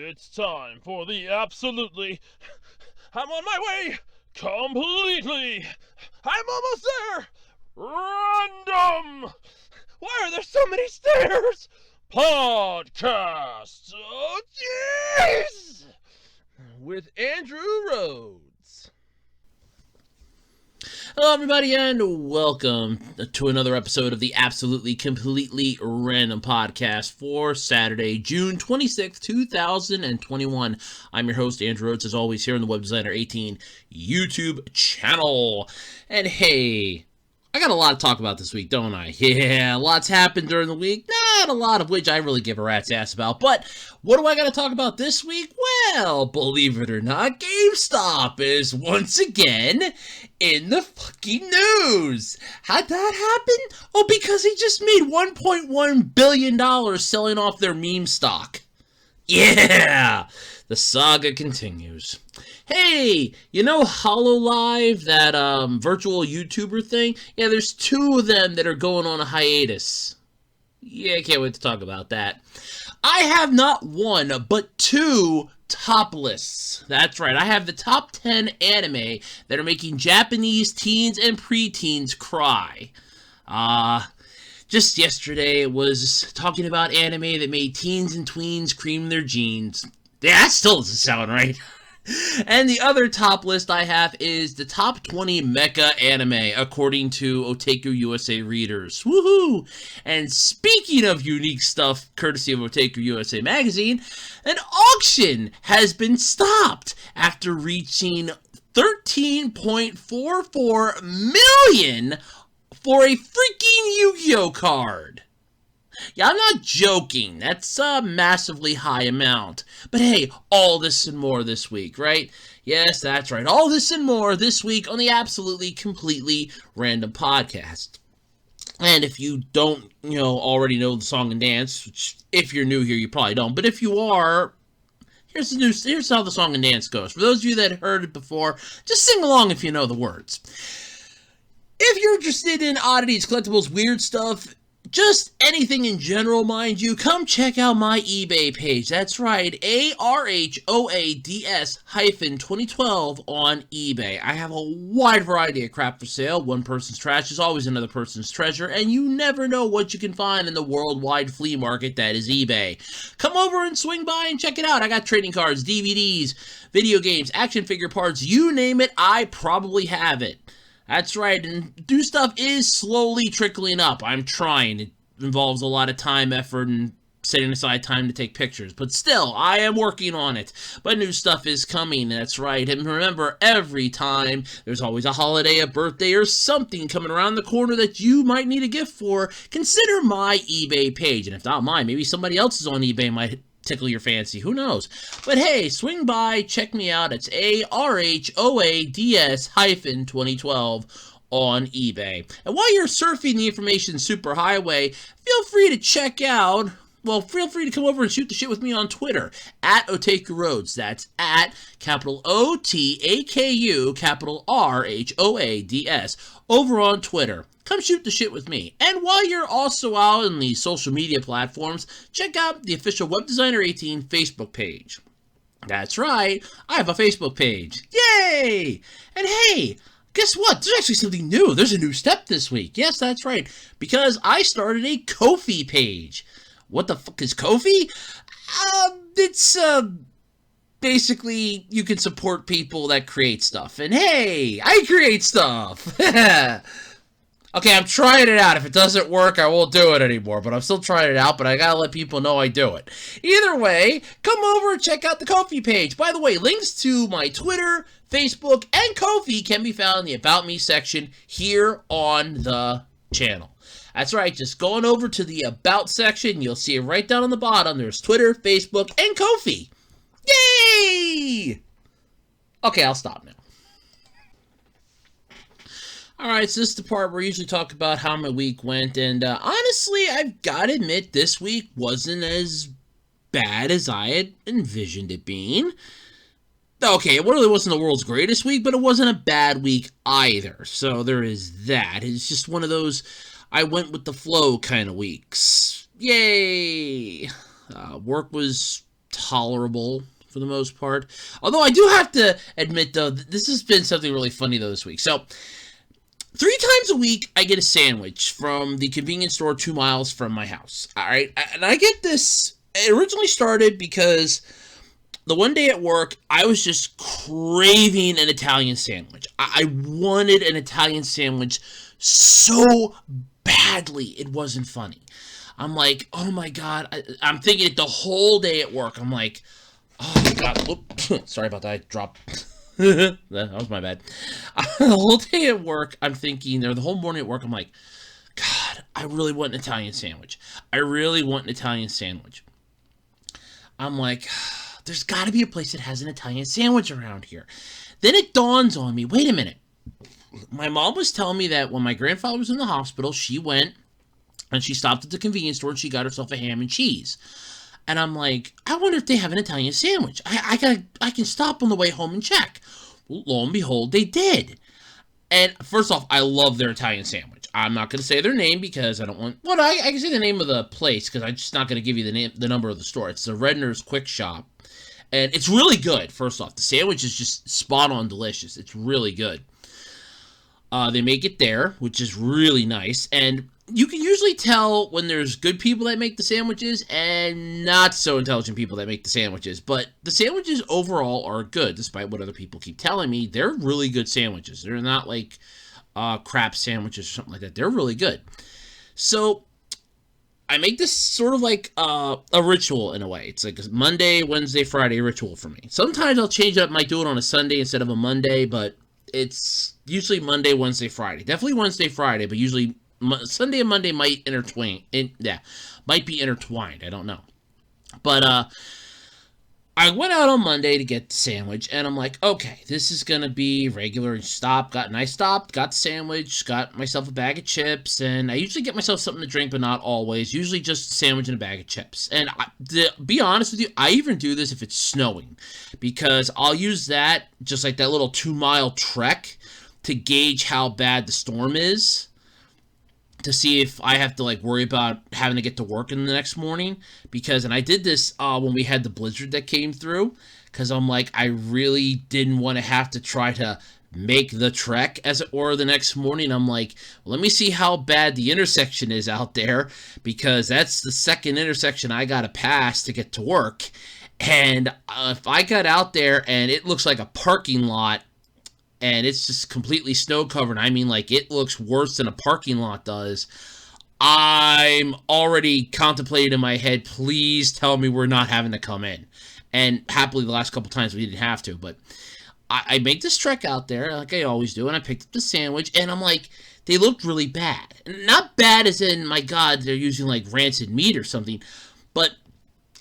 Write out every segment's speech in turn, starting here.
It's time for the absolutely... I'm on my way! Completely! I'm almost there! Random! Why are there so many stairs? Podcast! Oh, jeez! With Andrew Rhodes. Hello, everybody, and welcome to another episode of the Absolutely Completely Random Podcast for Saturday, June 26th, 2021. I'm your host, Andrew Rhodes, as always, here on the Web Designer 18 YouTube channel. And hey, I got a lot to talk about this week, don't I? Yeah, lots happened during the week, not a lot of which I really give a rat's ass about, but what do I got to talk about this week? Well, believe it or not, Gamestop is once again in the fucking news. How'd that happen? Oh, because he just made $1.1 billion selling off their meme stock. Yeah! The saga continues. Hey, you know Hololive, that virtual YouTuber thing? Yeah, there's two of them that are going on a hiatus. Yeah, I can't wait to talk about that. I have not one, but two top lists. That's right, I have the top 10 anime that are making Japanese teens and preteens cry. Just yesterday was talking about anime that made teens and tweens cream their jeans. Yeah, that still doesn't sound right. And the other top list I have is the top 20 Mecha anime, according to Otaku USA readers. Woohoo! And speaking of unique stuff, courtesy of Otaku USA magazine, an auction has been stopped after reaching $13.44 million for a freaking Yu-Gi-Oh card. Yeah, I'm not joking. That's a massively high amount. But hey, all this and more this week, right? Yes, that's right. All this and more this week on the Absolutely Completely Random Podcast. And if you don't, already know the song and dance, which if you're new here, you probably don't. But if you are, here's how the song and dance goes. For those of you that heard it before, just sing along if you know the words. If you're interested in oddities, collectibles, weird stuff, just anything in general, mind you, come check out my eBay page. That's right, ARHOADS-2012 on eBay. I have a wide variety of crap for sale. One person's trash is always another person's treasure, and you never know what you can find in the worldwide flea market that is eBay. Come over and swing by and check it out. I got trading cards, DVDs, video games, action figure parts, you name it, I probably have it. That's right, and new stuff is slowly trickling up. I'm trying. It involves a lot of time, effort, and setting aside time to take pictures. But still, I am working on it. But new stuff is coming, that's right. And remember, every time there's always a holiday, a birthday, or something coming around the corner that you might need a gift for, consider my eBay page. And if not mine, maybe somebody else's on eBay might tickle your fancy, who knows? But hey, swing by, check me out. It's ARHOADS-2012 on eBay. And while you're surfing the information superhighway, feel free to check out, feel free to come over and shoot the shit with me on Twitter, at Otaku Rhodes. That's at capital O-T-A-K-U, capital R-H-O-A-D-S, over on Twitter. Come shoot the shit with me. And while you're also out on the social media platforms, check out the official Web Designer 18 Facebook page. That's right, I have a Facebook page. Yay! And hey, guess what? There's actually something new. There's a new step this week. Yes, that's right, because I started a Ko-fi page. What the fuck is Ko-fi? It's, basically, you can support people that create stuff. And hey, I create stuff! Okay, I'm trying it out. If it doesn't work, I won't do it anymore. But I'm still trying it out, but I gotta let people know I do it. Either way, come over and check out the Ko-fi page. By the way, links to my Twitter, Facebook, and Ko-fi can be found in the About Me section here on the channel. That's right, just going over to the About section, you'll see it right down on the bottom. There's Twitter, Facebook, and Ko-fi. Yay! Okay, I'll stop now. Alright, so this is the part where I usually talk about how my week went, and honestly, I've got to admit, this week wasn't as bad as I had envisioned it being. Okay, it really wasn't the world's greatest week, but it wasn't a bad week either, so there is that. It's just one of those I went with the flow kind of weeks. Yay! Work was tolerable for the most part. Although I do have to admit, though, this has been something really funny, though, this week. So, 3 times a week, I get a sandwich from the convenience store 2 miles from my house. All right? And I get this... It originally started because the one day at work, I was just craving an Italian sandwich. I wanted an Italian sandwich so badly, it wasn't funny. I'm like, oh my God. I'm thinking it the whole day at work. I'm like, oh my God. Whoop. Sorry about that. I dropped. That was my bad. The whole day at work, I'm thinking, or the whole morning at work, I'm like, God, I really want an Italian sandwich. I really want an Italian sandwich. I'm like, there's got to be a place that has an Italian sandwich around here. Then it dawns on me, wait a minute. My mom was telling me that when my grandfather was in the hospital, she went and she stopped at the convenience store and she got herself a ham and cheese. And I'm like, I wonder if they have an Italian sandwich. I can stop on the way home and check. Well, lo and behold, they did. And first off, I love their Italian sandwich. I'm not going to say their name because I don't want... Well, I can say the name of the place because I'm just not going to give you the number of the store. It's the Redner's Quick Shop. And it's really good, first off. The sandwich is just spot on delicious. It's really good. They make it there, which is really nice. And you can usually tell when there's good people that make the sandwiches and not so intelligent people that make the sandwiches. But the sandwiches overall are good, despite what other people keep telling me. They're really good sandwiches. They're not like crap sandwiches or something like that. They're really good. So I make this sort of like a ritual in a way. It's like a Monday, Wednesday, Friday ritual for me. Sometimes I'll change it up, might do it on a Sunday instead of a Monday, but it's usually Monday, Wednesday, Friday. Definitely Wednesday, Friday, but usually Sunday and Monday might might be intertwined. I don't know. But I went out on Monday to get the sandwich, and I'm like, okay, this is going to be regular. I stopped, got the sandwich, got myself a bag of chips, and I usually get myself something to drink, but not always. Usually just a sandwich and a bag of chips. And to be honest with you, I even do this if it's snowing, because I'll use that, just like that little 2-mile trek, to gauge how bad the storm is, to see if I have to like worry about having to get to work in the next morning. Because, and I did this when we had the blizzard that came through, because I'm like, I really didn't want to have to try to make the trek, as it were, the next morning. I'm like, well, let me see how bad the intersection is out there, because that's the second intersection I gotta pass to get to work. And if I got out there and it looks like a parking lot, and it's just completely snow-covered, I mean, like, it looks worse than a parking lot does, I'm already contemplating in my head, please tell me we're not having to come in. And happily, the last couple times we didn't have to, but I make this trek out there, like I always do, and I picked up the sandwich, and I'm like, they looked really bad. Not bad as in, my God, they're using, like, rancid meat or something, but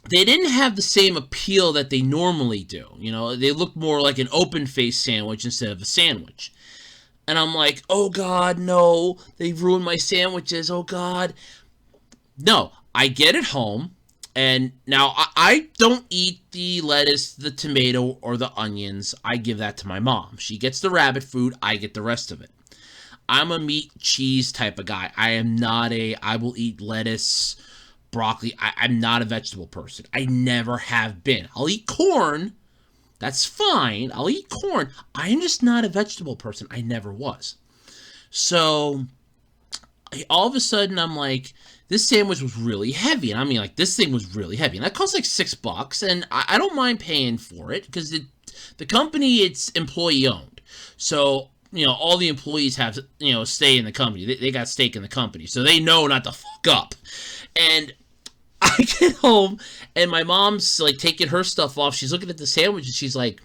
they didn't have the same appeal that they normally do. You know, they looked more like an open-faced sandwich instead of a sandwich. And I'm like, oh God, no, they've ruined my sandwiches, oh God. No, I get it home, and now I don't eat the lettuce, the tomato, or the onions. I give that to my mom. She gets the rabbit food, I get the rest of it. I'm a meat, cheese type of guy. I will eat lettuce, broccoli. I'm not a vegetable person. I never have been. I'll eat corn. That's fine. I'll eat corn. I'm just not a vegetable person. I never was. So, all of a sudden, I'm like, this sandwich was really heavy. And I mean, like, this thing was really heavy. And that cost like $6. And I don't mind paying for it, because the company, it's employee-owned. So, you know, all the employees have, you know, stay in the company. They got stake in the company. So they know not to fuck up. And I get home, and my mom's, like, taking her stuff off. She's looking at the sandwich, and she's like,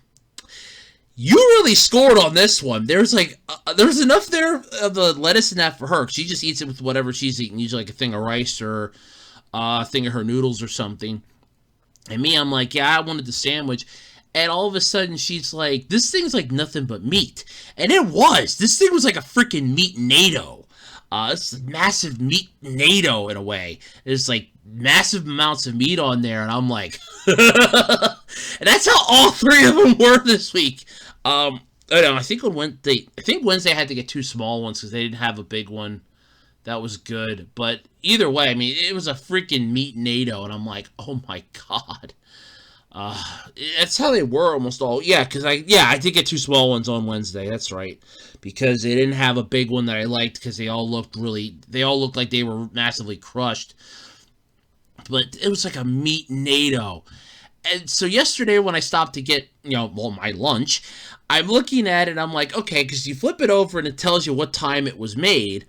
you really scored on this one. There's, like, there's enough there of the lettuce and that for her. She just eats it with whatever she's eating, usually, like, a thing of rice or a thing of her noodles or something. And me, I'm like, yeah, I wanted the sandwich. And all of a sudden, she's like, this thing's like nothing but meat. And it was. This thing was like a freaking meat NATO. It's a massive meat NATO in a way. There's like massive amounts of meat on there, and I'm like, and that's how all 3 of them were this week. I don't know. I think Wednesday I had to get 2 small ones because they didn't have a big one. That was good, but either way, I mean, it was a freaking meat NATO, and I'm like, oh my God. That's how they were almost all. Yeah, because I did get 2 small ones on Wednesday. That's right, because they didn't have a big one that I liked because they all looked like they were massively crushed. But it was like a meat NATO. And so yesterday when I stopped to get, my lunch, I'm looking at it, I'm like, okay, because you flip it over and it tells you what time it was made.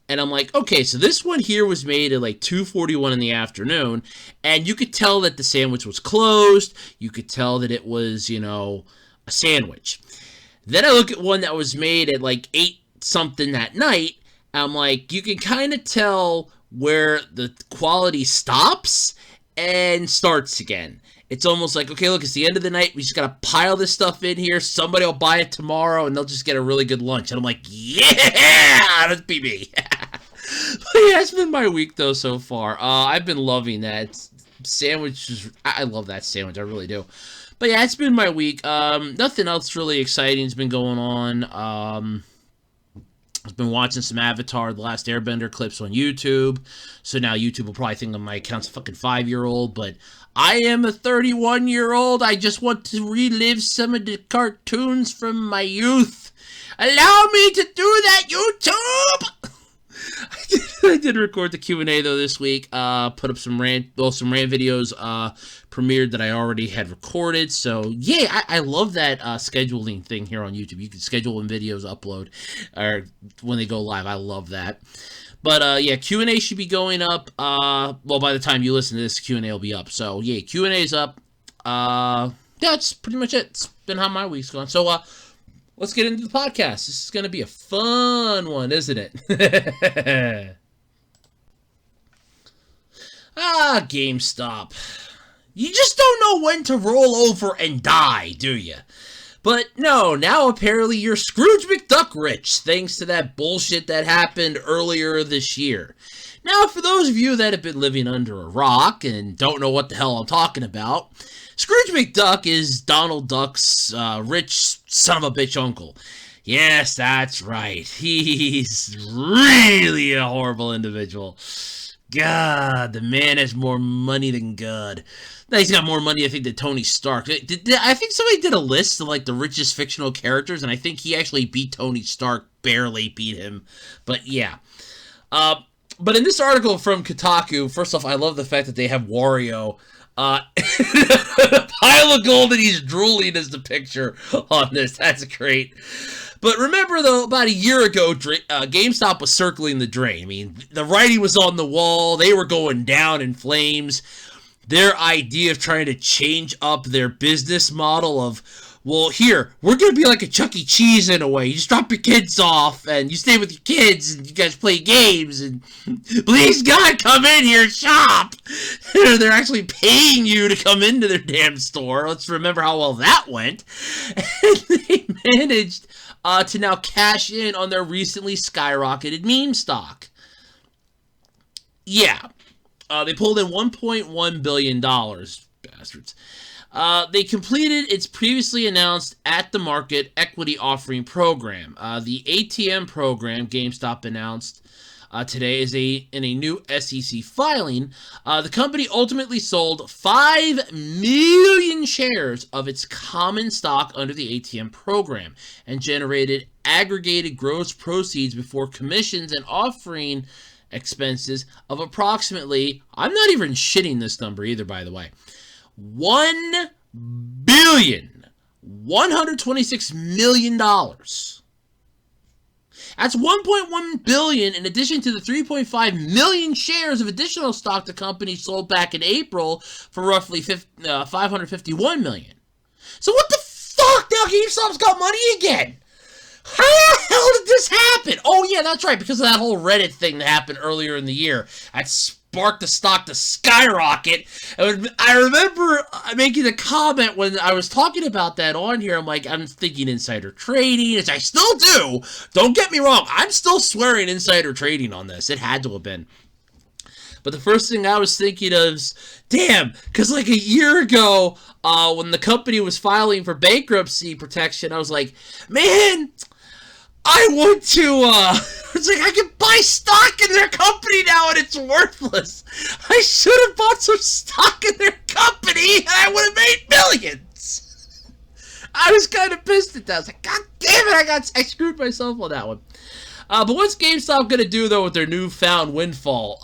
And I'm like, okay, so this one here was made at like 2:41 in the afternoon, and you could tell that the sandwich was closed. You could tell that it was, a sandwich. Then I look at one that was made at like 8 something that night. I'm like, you can kind of tell where the quality stops and starts again. It's almost like, okay, look, it's the end of the night. We just got to pile this stuff in here. Somebody will buy it tomorrow, and they'll just get a really good lunch. And I'm like, yeah, that's PB. But yeah, it's been my week, though, so far. I've been loving that sandwich. I love that sandwich. I really do. But yeah, it's been my week. Nothing else really exciting has been going on. I've been watching some Avatar: The Last Airbender clips on YouTube. So now YouTube will probably think my account's a fucking 5-year-old, but I am a 31-year-old. I just want to relive some of the cartoons from my youth. Allow me to do that, YouTube! I did record the Q&A, though, this week. Put up some rant videos premiered that I already had recorded. So, yeah, I love that scheduling thing here on YouTube. You can schedule when videos upload or when they go live. I love that. But, yeah, Q&A should be going up. Well, by the time you listen to this, Q&A will be up. So, yeah, Q&A's up. Yeah, that's pretty much it. It's been how my week's gone. So, let's get into the podcast. This is going to be a fun one, isn't it? GameStop. You just don't know when to roll over and die, do you? But no, now apparently you're Scrooge McDuck rich, thanks to that bullshit that happened earlier this year. Now, for those of you that have been living under a rock and don't know what the hell I'm talking about, Scrooge McDuck is Donald Duck's rich son of a bitch uncle. Yes, that's right. He's really a horrible individual. God, the man has more money than God. Now, he's got more money, I think, than Tony Stark. I think somebody did a list of, like, the richest fictional characters, and I think he actually beat Tony Stark, barely beat him. But, yeah. But in this article from Kotaku, first off, I love the fact that they have Wario. A pile of gold and he's drooling as the picture on this. That's great. But remember, though, about a year ago, GameStop was circling the drain. I mean, the writing was on the wall. They were going down in flames. Their idea of trying to change up their business model of, well, here, we're going to be like a Chuck E. Cheese in a way. You just drop your kids off, and you stay with your kids, and you guys play games, and please, God, come in here and shop. They're actually paying you to come into their damn store. Let's remember how well that went. And they managed to now cash in on their recently skyrocketed meme stock. Yeah. They pulled in $1.1 billion, bastards. They completed its previously announced at-the-market equity offering program. The ATM program, GameStop announced today, is in a new SEC filing. The company ultimately sold 5 million shares of its common stock under the ATM program and generated aggregated gross proceeds before commissions and offering expenses of approximately, I'm not even shitting this number either, by the way, $1,126,000,000. That's $1.1 billion in addition to the 3.5 million shares of additional stock the company sold back in April for roughly $551 million. So what the fuck? Now GameStop's got money again. How the hell did this happen? Oh yeah, that's right, because of that whole Reddit thing that happened earlier in the year. That sparked the stock to skyrocket. I remember making a comment when I was talking about that on here. I'm like, I'm thinking insider trading, which I still do. Don't get me wrong. I'm still swearing insider trading on this. It had to have been. But the first thing I was thinking of is, damn, because like a year ago, when the company was filing for bankruptcy protection, I was like, man, I want to, it's like, I can buy stock in their company now and it's worthless. I should have bought some stock in their company and I would have made millions. I was kind of pissed at that. I was like, God damn it, I screwed myself on that one. But what's GameStop gonna do, though, with their newfound windfall?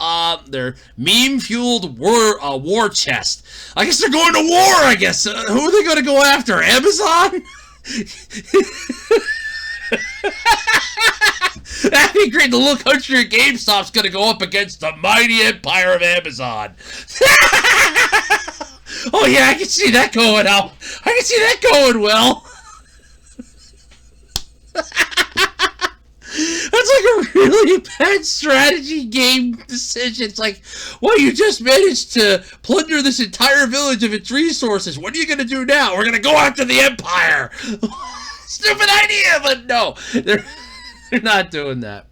Their meme-fueled war chest. I guess they're going to war, I guess. Who are they gonna go after? Amazon? That'd be great. The little country of GameStop's gonna go up against the mighty empire of Amazon. Oh yeah, I can see that going out. I can see that going well. That's like a really bad strategy game decision. It's like, well, you just managed to plunder this entire village of its resources. What are you going to do now? We're going to go after the Empire. Stupid idea, but no. They're not doing that.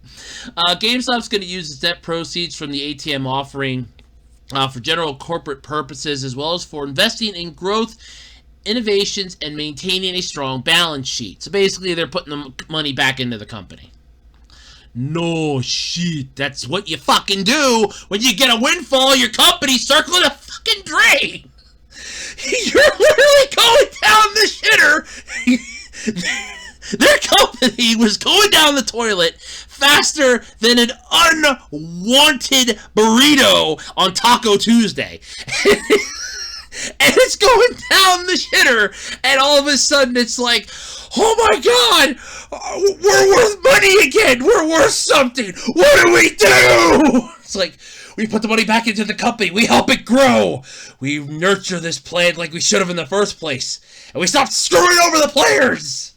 GameStop's going to use its net proceeds from the ATM offering for general corporate purposes, as well as for investing in growth, innovations, and maintaining a strong balance sheet. So basically, they're putting the money back into the company. No shit, that's what you fucking do when you get a windfall, your company's circling a fucking drain. You're literally going down the shitter. Their company was going down the toilet faster than an unwanted burrito on Taco Tuesday. And it's going down the shitter, and all of a sudden it's like, oh my god, we're worth money again, we're worth something, what do we do? It's like, we put the money back into the company, we help it grow, we nurture this plan like we should have in the first place, and we stop screwing over the players!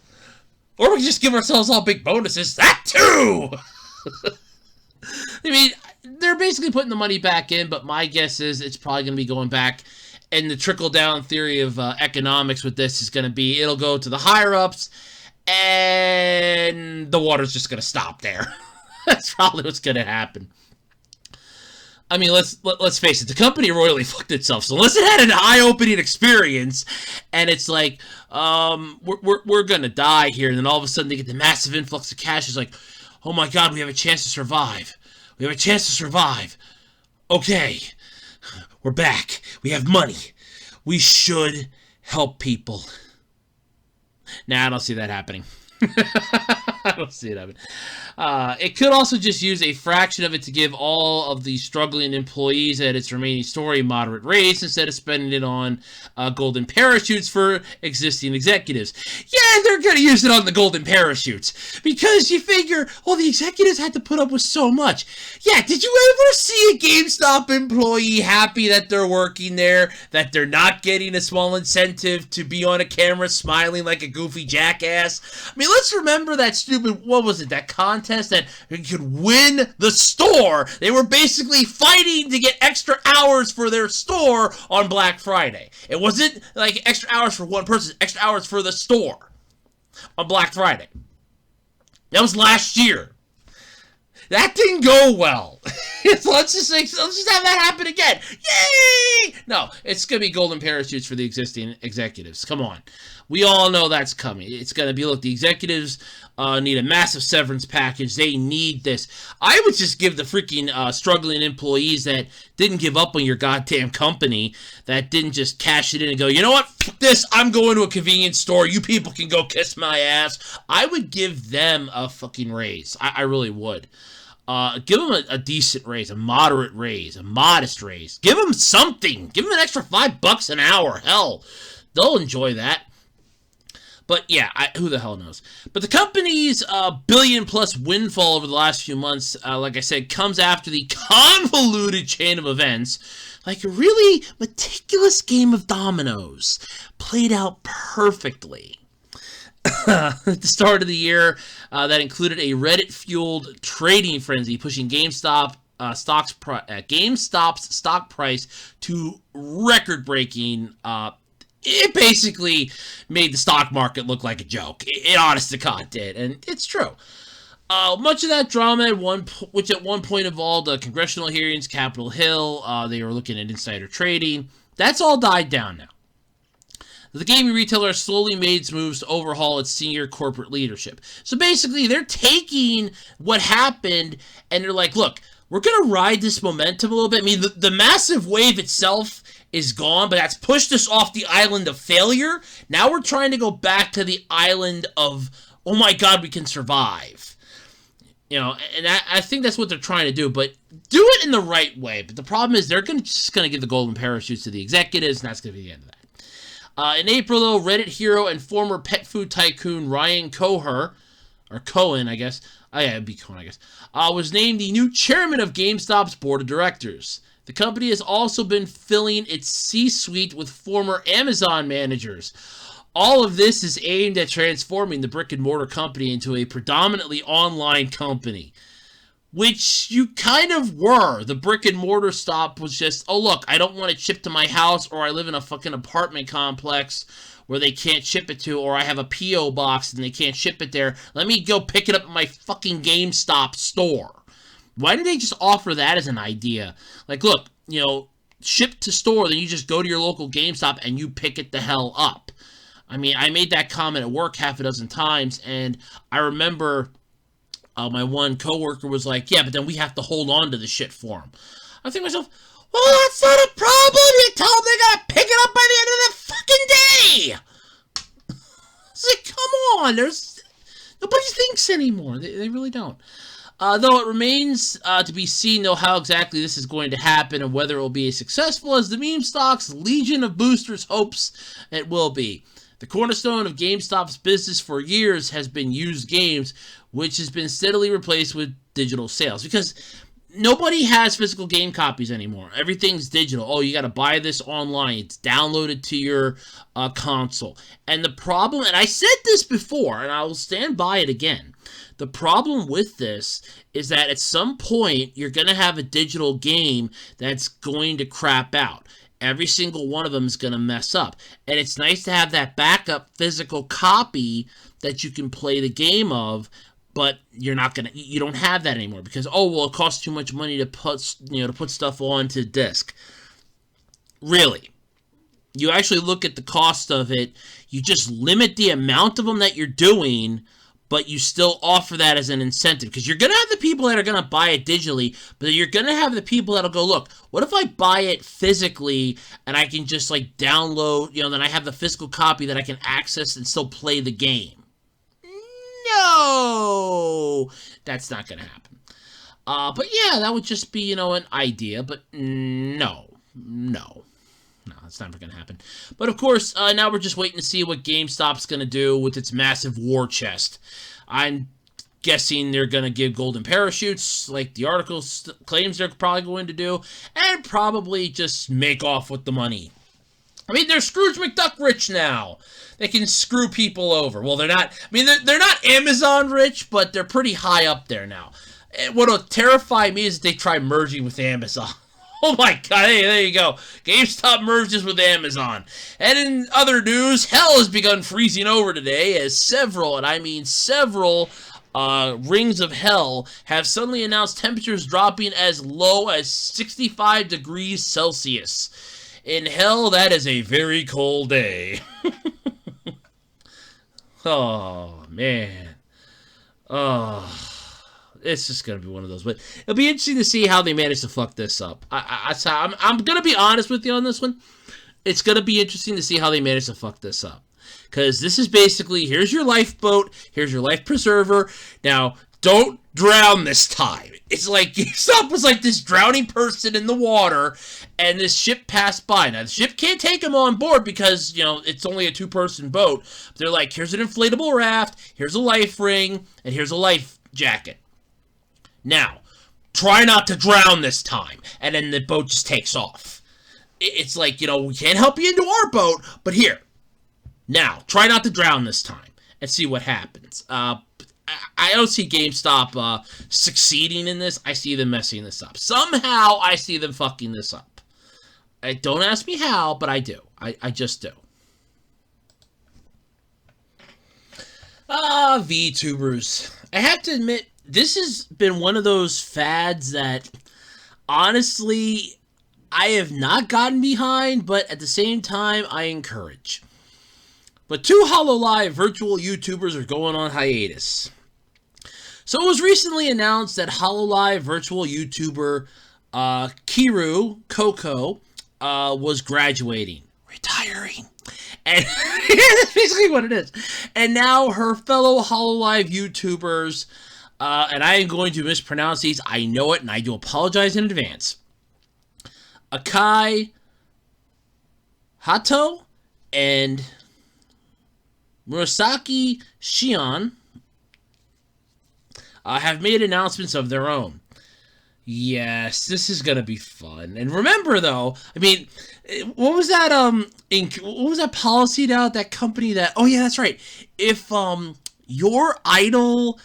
Or we can just give ourselves all big bonuses, that too! I mean, they're basically putting the money back in, but my guess is it's probably going to be going back. And the trickle-down theory of economics with this is going to be, it'll go to the higher-ups, and the water's just going to stop there. That's probably what's going to happen. I mean, let's face it, the company royally fucked itself. So unless it had an eye-opening experience, and it's like, we're going to die here, and then all of a sudden they get the massive influx of cash. It's like, oh my god, we have a chance to survive. We have a chance to survive. Okay. We're back. We have money. We should help people. Nah, I don't see that happening. I don't see it happening. It could also just use a fraction of it to give all of the struggling employees at its remaining store a moderate raise instead of spending it on golden parachutes for existing executives. Yeah, they're going to use it on the golden parachutes because you figure, well, the executives had to put up with so much. Yeah, did you ever see a GameStop employee happy that they're working there, that they're not getting a small incentive to be on a camera smiling like a goofy jackass? I mean, let's remember that stupid, what was it, that contest that you could win the store. They were basically fighting to get extra hours for their store on Black Friday. It wasn't like extra hours for one person, extra hours for the store on Black Friday. That was last year. That didn't go well. let's just have that happen again. Yay! No, it's going to be golden parachutes for the existing executives. Come on. We all know that's coming. It's going to be, look, the executives need a massive severance package. They need this. I would just give the freaking struggling employees that didn't give up on your goddamn company, that didn't just cash it in and go, you know what, fuck this, I'm going to a convenience store. You people can go kiss my ass. I would give them a fucking raise. I really would. Give them a decent raise, a moderate raise, a modest raise. Give them something. Give them an extra $5 an hour. Hell, they'll enjoy that. But yeah, who the hell knows? But the company's billion-plus windfall over the last few months, like I said, comes after the convoluted chain of events, like a really meticulous game of dominoes, played out perfectly. At the start of the year, that included a Reddit-fueled trading frenzy, pushing GameStop's stock price to record-breaking. It basically made the stock market look like a joke. It honest to God did, and it's true. Much of that drama, which at one point involved congressional hearings, Capitol Hill, they were looking at insider trading, that's all died down now. The gaming retailer slowly made its moves to overhaul its senior corporate leadership. So basically, they're taking what happened and they're like, look, we're going to ride this momentum a little bit. I mean, the massive wave itself is gone, but that's pushed us off the island of failure. Now we're trying to go back to the island of, oh my god, we can survive. You know, and I think that's what they're trying to do, but do it in the right way. But the problem is they're just going to give the golden parachutes to the executives, and that's going to be the end of that. In April, though, Reddit hero and former pet food tycoon Ryan Cohen, I guess, it'd be Cohen, I guess, was named the new chairman of GameStop's board of directors. The company has also been filling its C-suite with former Amazon managers. All of this is aimed at transforming the brick-and-mortar company into a predominantly online company, which you kind of were. The brick-and-mortar stop was just, oh, look, I don't want it shipped to my house, or I live in a fucking apartment complex where they can't ship it to, or I have a P.O. box and they can't ship it there. Let me go pick it up at my fucking GameStop store. Why didn't they just offer that as an idea? Like, look, you know, ship to store, then you just go to your local GameStop and you pick it the hell up. I mean, I made that comment at work half a dozen times, and I remember my one coworker was like, yeah, but then we have to hold on to the shit for them. I think to myself, well, that's not a problem. You tell them they gotta pick it up by the end of the fucking day. It's like, come on. Nobody thinks anymore. They really don't. Though it remains to be seen, though, how exactly this is going to happen and whether it will be as successful as the meme stock's legion of boosters hopes it will be. The cornerstone of GameStop's business for years has been used games, which has been steadily replaced with digital sales. Because nobody has physical game copies anymore. Everything's digital. Oh, you got to buy this online. It's downloaded to your console. And the problem, and I said this before, and I will stand by it again. The problem with this is that at some point, you're going to have a digital game that's going to crap out. Every single one of them is going to mess up. And it's nice to have that backup physical copy that you can play the game of, but you don't have that anymore because, oh, well, it costs too much money to put stuff onto disc. Really. You actually look at the cost of it, you just limit the amount of them that you're doing, but you still offer that as an incentive. Because you're going to have the people that are going to buy it digitally, but you're going to have the people that'll go, look, what if I buy it physically and I can just, like, download, then I have the physical copy that I can access and still play the game. No! That's not going to happen. But yeah, that would just be, an idea, but no, that's never going to happen. But of course, now we're just waiting to see what GameStop's going to do with its massive war chest. I'm guessing they're going to give golden parachutes, like the article claims they're probably going to do, and probably just make off with the money. I mean, they're Scrooge McDuck rich now. They can screw people over. Well, they're not, they're not Amazon rich, but they're pretty high up there now. And what'll terrify me is if they try merging with Amazon. Oh my god, hey, there you go. GameStop merges with Amazon. And in other news, hell has begun freezing over today as several, and I mean several, rings of hell have suddenly announced temperatures dropping as low as 65 degrees Celsius. In hell, that is a very cold day. Oh, man. Oh... It's just going to be one of those. But it'll be interesting to see how they manage to fuck this up. I'm going to be honest with you on this one. It's going to be interesting to see how they manage to fuck this up. Because this is basically, here's your lifeboat, here's your life preserver. Now, don't drown this time. It's like, GameStop was like this drowning person in the water, and this ship passed by. Now, the ship can't take him on board because, it's only a two-person boat. But they're like, here's an inflatable raft, here's a life ring, and here's a life jacket. Now, try not to drown this time. And then the boat just takes off. It's like, we can't help you into our boat, but here. Now, try not to drown this time and see what happens. I don't see GameStop succeeding in this. I see them messing this up. Somehow, I see them fucking this up. Don't ask me how, but I do. I just do. VTubers. I have to admit, this has been one of those fads that, honestly, I have not gotten behind, but at the same time, I encourage. But 2 Hololive virtual YouTubers are going on hiatus. So it was recently announced that Hololive virtual YouTuber Coco was graduating, retiring. And that's basically what it is. And now her fellow Hololive YouTubers, and I am going to mispronounce these, I know it, and I do apologize in advance. Akai Hato and Murasaki Shion have made announcements of their own. Yes, this is gonna be fun. And remember, though, I mean, what was that? What was that policy now? That company that? Oh yeah, that's right. If your idol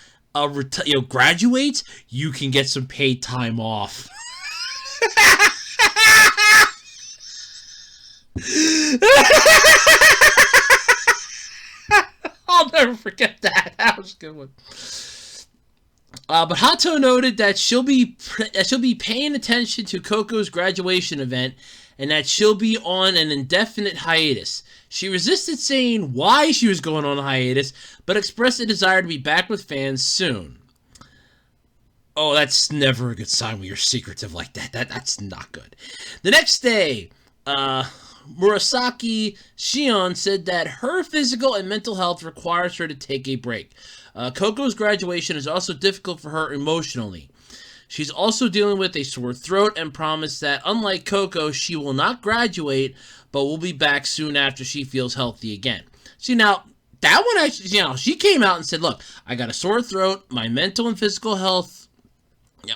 graduates, you can get some paid time off. I'll never forget that. That was a good one. But Hato noted that she'll be paying attention to Coco's graduation event and that she'll be on an indefinite hiatus. She resisted saying why she was going on a hiatus, but expressed a desire to be back with fans soon. Oh, that's never a good sign when you're secretive like that. That's not good. The next day, Murasaki Shion said that her physical and mental health requires her to take a break. Coco's graduation is also difficult for her emotionally. She's also dealing with a sore throat and promised that, unlike Coco, she will not graduate, but will be back soon after she feels healthy again. See, now, that one actually, she came out and said, look, I got a sore throat, my mental and physical health,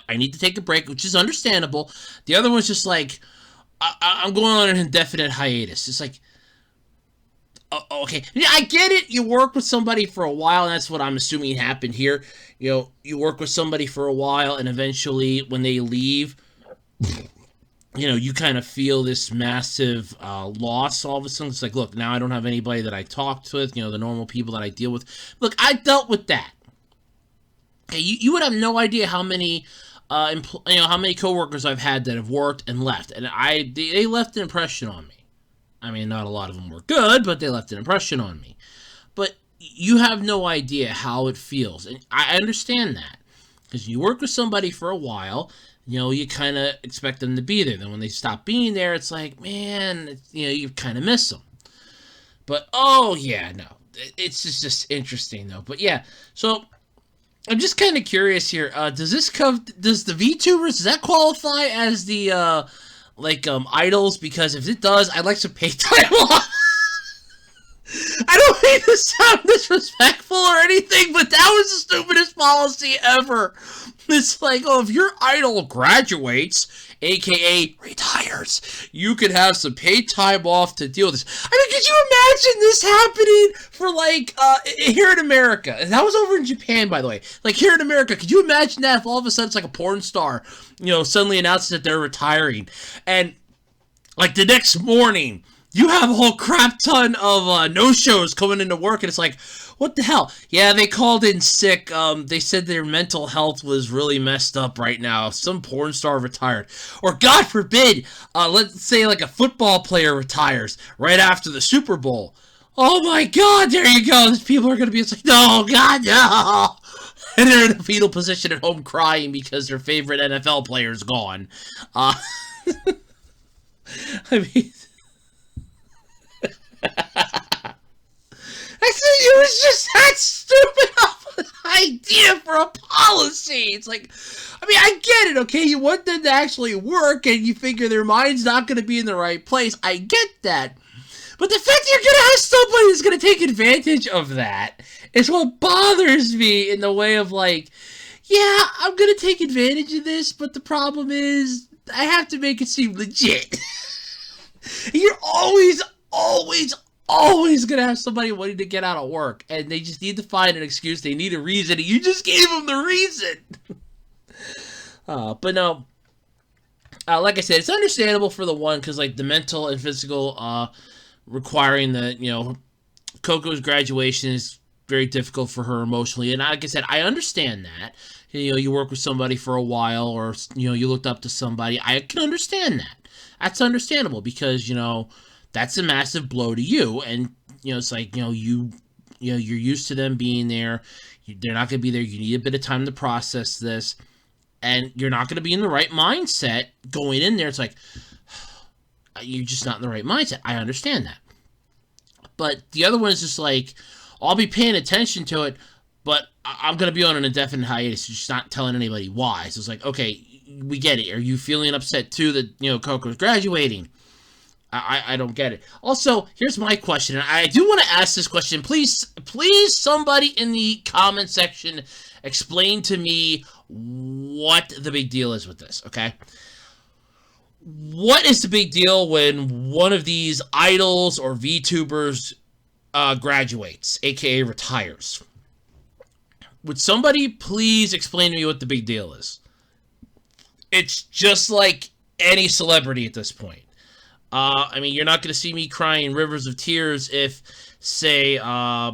I need to take a break, which is understandable. The other one's just like, I'm going on an indefinite hiatus. It's like, okay, yeah, I get it. You work with somebody for a while, and that's what I'm assuming happened here. You work with somebody for a while, and eventually, when they leave, you kind of feel this massive loss all of a sudden. It's like, look, now I don't have anybody that I talked with, the normal people that I deal with. Look, I dealt with that. Okay, you would have no idea how many how many coworkers I've had that have worked and left, and they left an impression on me. I mean, not a lot of them were good, but they left an impression on me. But you have no idea how it feels, and I understand that, because you work with somebody for a while, you kind of expect them to be there. Then when they stop being there, it's like, man, you kind of miss them. But oh yeah, no, it's just interesting though. But yeah, so I'm just kind of curious here. Does the VTubers, does that qualify as the idols? Because if it does, I'd like some paid time off. I don't mean to sound disrespectful or anything, but that was the stupidest policy ever. It's like, oh, if your idol graduates, aka retires, you could have some paid time off to deal with this. I mean, could you imagine this happening for here in America? And that was over in Japan, by the way. Like here in America, could you imagine that if all of a sudden it's like a porn star, suddenly announces that they're retiring, and like the next morning you have a whole crap ton of no-shows coming into work, and it's like, what the hell? Yeah, they called in sick. They said their mental health was really messed up right now. Some porn star retired. Or God forbid, let's say like a football player retires right after the Super Bowl. Oh my God, there you go. These people are going to be like, no, God, no. And they're in a fetal position at home crying because their favorite NFL player is gone. I mean... It was just that stupid of an idea for a policy. It's like, I mean, I get it, okay? You want them to actually work, and you figure their mind's not going to be in the right place. I get that. But the fact that you're going to have somebody who's going to take advantage of that is what bothers me, in the way of like, yeah, I'm going to take advantage of this, but the problem is I have to make it seem legit. You're always gonna have somebody wanting to get out of work, and they just need to find an excuse. They need a reason, and you just gave them the reason. But no, like I said, it's understandable for the one, because like the mental and physical requiring the Coco's graduation is very difficult for her emotionally, and like I said, I understand that. You work with somebody for a while, or you looked up to somebody. I can understand that. That's understandable, because that's a massive blow to you, and it's like, you're used to them being there. They're not going to be there. You need a bit of time to process this. And you're not going to be in the right mindset going in there. It's like, you're just not in the right mindset. I understand that. But the other one is just like, I'll be paying attention to it, but I'm going to be on an indefinite hiatus, just not telling anybody why. So it's like, okay, we get it. Are you feeling upset too that, Coco's graduating? I don't get it. Also, here's my question, and I do want to ask this question. Please, somebody in the comment section explain to me what the big deal is with this, okay? What is the big deal when one of these idols or VTubers graduates, aka retires? Would somebody please explain to me what the big deal is? It's just like any celebrity at this point. You're not going to see me crying rivers of tears if, say,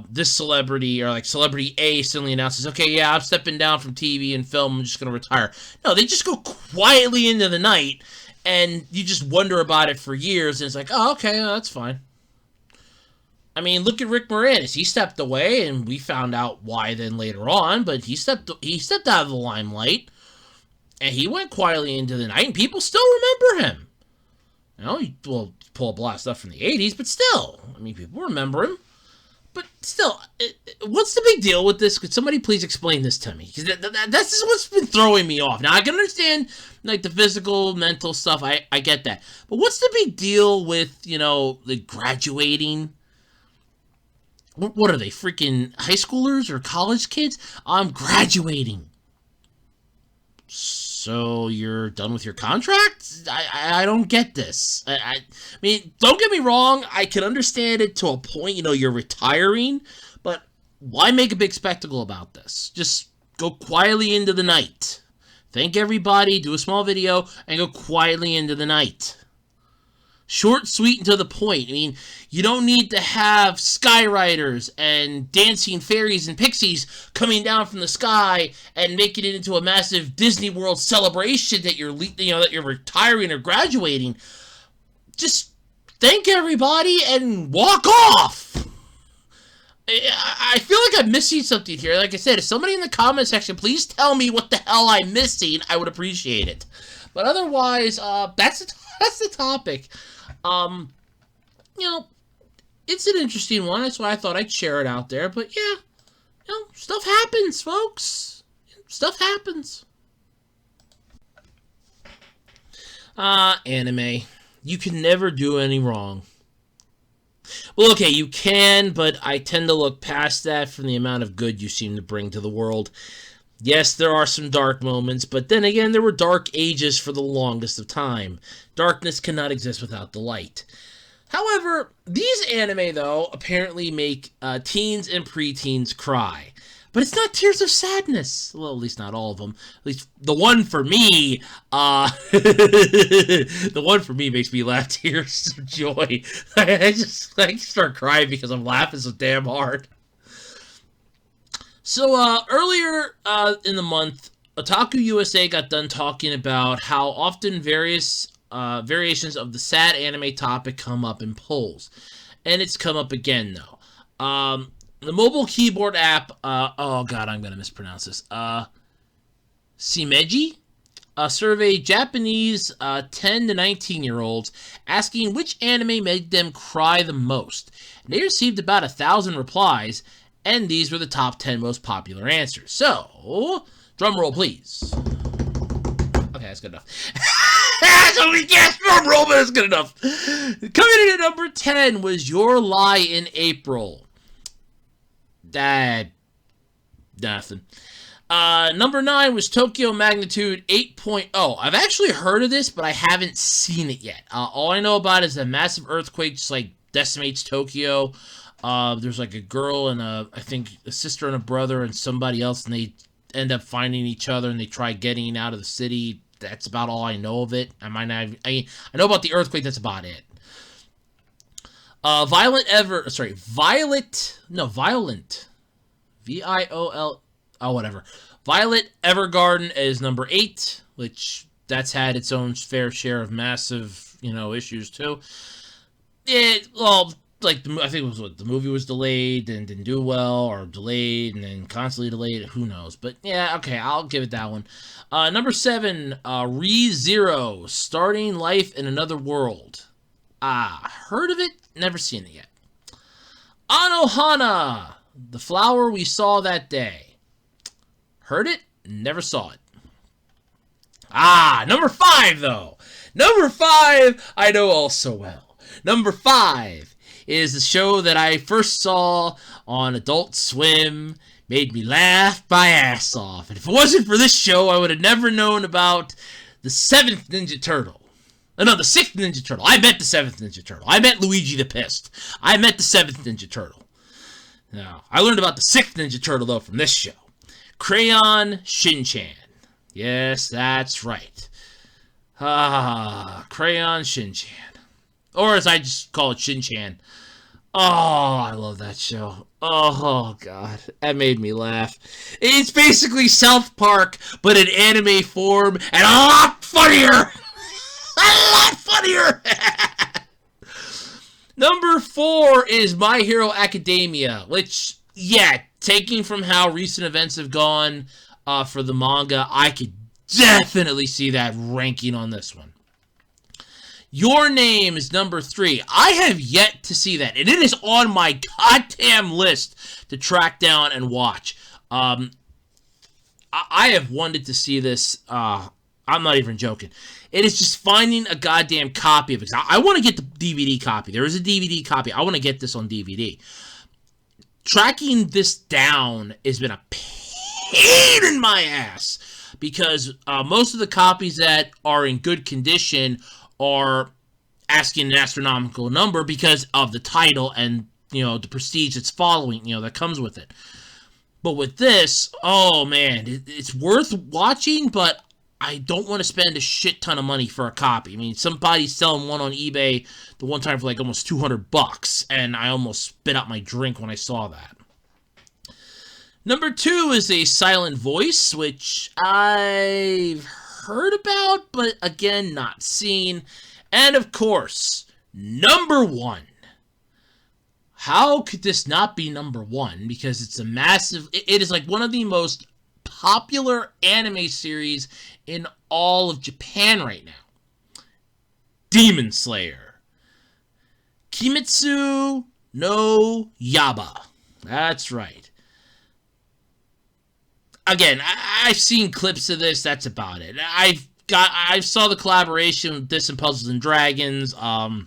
this celebrity or like celebrity A suddenly announces, okay, yeah, I'm stepping down from TV and film, I'm just going to retire. No, they just go quietly into the night, and you just wonder about it for years, and it's like, oh, okay, that's fine. Look at Rick Moranis. He stepped away, and we found out why then later on, but he stepped out of the limelight, and he went quietly into the night, and people still remember him. He will pull up a lot of stuff from the 80s, but still, people remember him. But still, what's the big deal with this? Could somebody please explain this to me? Because that's just what's been throwing me off. Now, I can understand, like, the physical, mental stuff. I get that. But what's the big deal with, the graduating? What are they, freaking high schoolers or college kids? I'm graduating. So you're done with your contract? I don't get this. Don't get me wrong. I can understand it to a point. You're retiring, but why make a big spectacle about this? Just go quietly into the night. Thank everybody, do a small video, and go quietly into the night. Short, sweet, and to the point. You don't need to have skywriters and dancing fairies and pixies coming down from the sky and making it into a massive Disney World celebration that you're retiring or graduating. Just thank everybody and walk off. I feel like I'm missing something here. Like I said, if somebody in the comment section, please tell me what the hell I'm missing. I would appreciate it. But otherwise, that's the topic. It's an interesting one. That's why I thought I'd share it out there. But yeah, stuff happens, folks. Stuff happens. Anime. You can never do any wrong. Well, okay, you can, but I tend to look past that from the amount of good you seem to bring to the world. Yes, there are some dark moments, but then again, there were dark ages for the longest of time. Darkness cannot exist without the light. However, these anime, though, apparently make teens and preteens cry. But it's not tears of sadness. Well, at least not all of them. At least the one for me, the one for me makes me laugh tears of joy. I start crying because I'm laughing so damn hard. So, earlier in the month, Otaku USA got done talking about how often various variations of the sad anime topic come up in polls. And it's come up again, though. The mobile keyboard app, oh god, I'm going to mispronounce this, Shimeji, surveyed Japanese 10 to 19-year-olds asking which anime made them cry the most. And they received about 1,000 replies, and these were the top 10 most popular answers. So, drum roll, please. Okay, that's good enough. Yes, drum roll, but that's good enough. Coming in at number 10 was Your Lie in April. Nothing. Number 9 was Tokyo Magnitude 8.0. I've actually heard of this, but I haven't seen it yet. All I know about is a massive earthquake just like decimates Tokyo. There's like a girl and I think a sister and a brother and somebody else, and they end up finding each other and they try getting out of the city. That's about all I know of it. I know about the earthquake. That's about it. Violent. VIOL. Oh, whatever. Violet Evergarden is number 8, which that's had its own fair share of massive, issues too. like, I think it was the movie was delayed and didn't do well, or delayed and then constantly delayed. Who knows? But yeah, okay, I'll give it that one. Number 7, ReZero, Starting Life in Another World. Heard of it, never seen it yet. Anohana, The Flower We Saw That Day. Heard it, never saw it. Number 5, though. Number 5, I know all so well. Number 5 is the show that I first saw on Adult Swim. Made me laugh my ass off. And if it wasn't for this show, I would have never known about the 7th Ninja Turtle. No, the 6th Ninja Turtle. I met the 7th Ninja Turtle. I met Luigi the Pissed. I met the 7th Ninja Turtle. Now, I learned about the 6th Ninja Turtle, though, from this show. Crayon Shin-Chan. Yes, that's right. Crayon Shin-Chan. Or as I just call it, Shin-Chan. Oh, I love that show. Oh, God. That made me laugh. It's basically South Park, but in anime form, and a lot funnier! A lot funnier! Number 4 is My Hero Academia, which, yeah, taking from how recent events have gone for the manga, I could definitely see that ranking on this one. Your Name is number 3. I have yet to see that, and it is on my goddamn list to track down and watch. I have wanted to see this. I'm not even joking. It is just finding a goddamn copy of it. I want to get the DVD copy. There is a DVD copy. I want to get this on DVD. Tracking this down has been a pain in my ass because most of the copies that are in good condition are asking an astronomical number because of the title and, you know, the prestige that's following, you know, that comes with it. But with this, oh man, it's worth watching, but I don't want to spend a shit ton of money for a copy. I mean, somebody's selling one on eBay the one time for like almost $200, and I almost spit out my drink when I saw that. Number 2 is A Silent Voice, which I've heard about, but again, not seen. And of course, number 1. How could this not be number 1? Because it's a massive... It is like one of the most popular anime series in all of Japan right now. Demon Slayer. Kimetsu no Yaiba. That's right. Again, I've seen clips of this. That's about it. I saw the collaboration with this and Puzzles and Dragons. I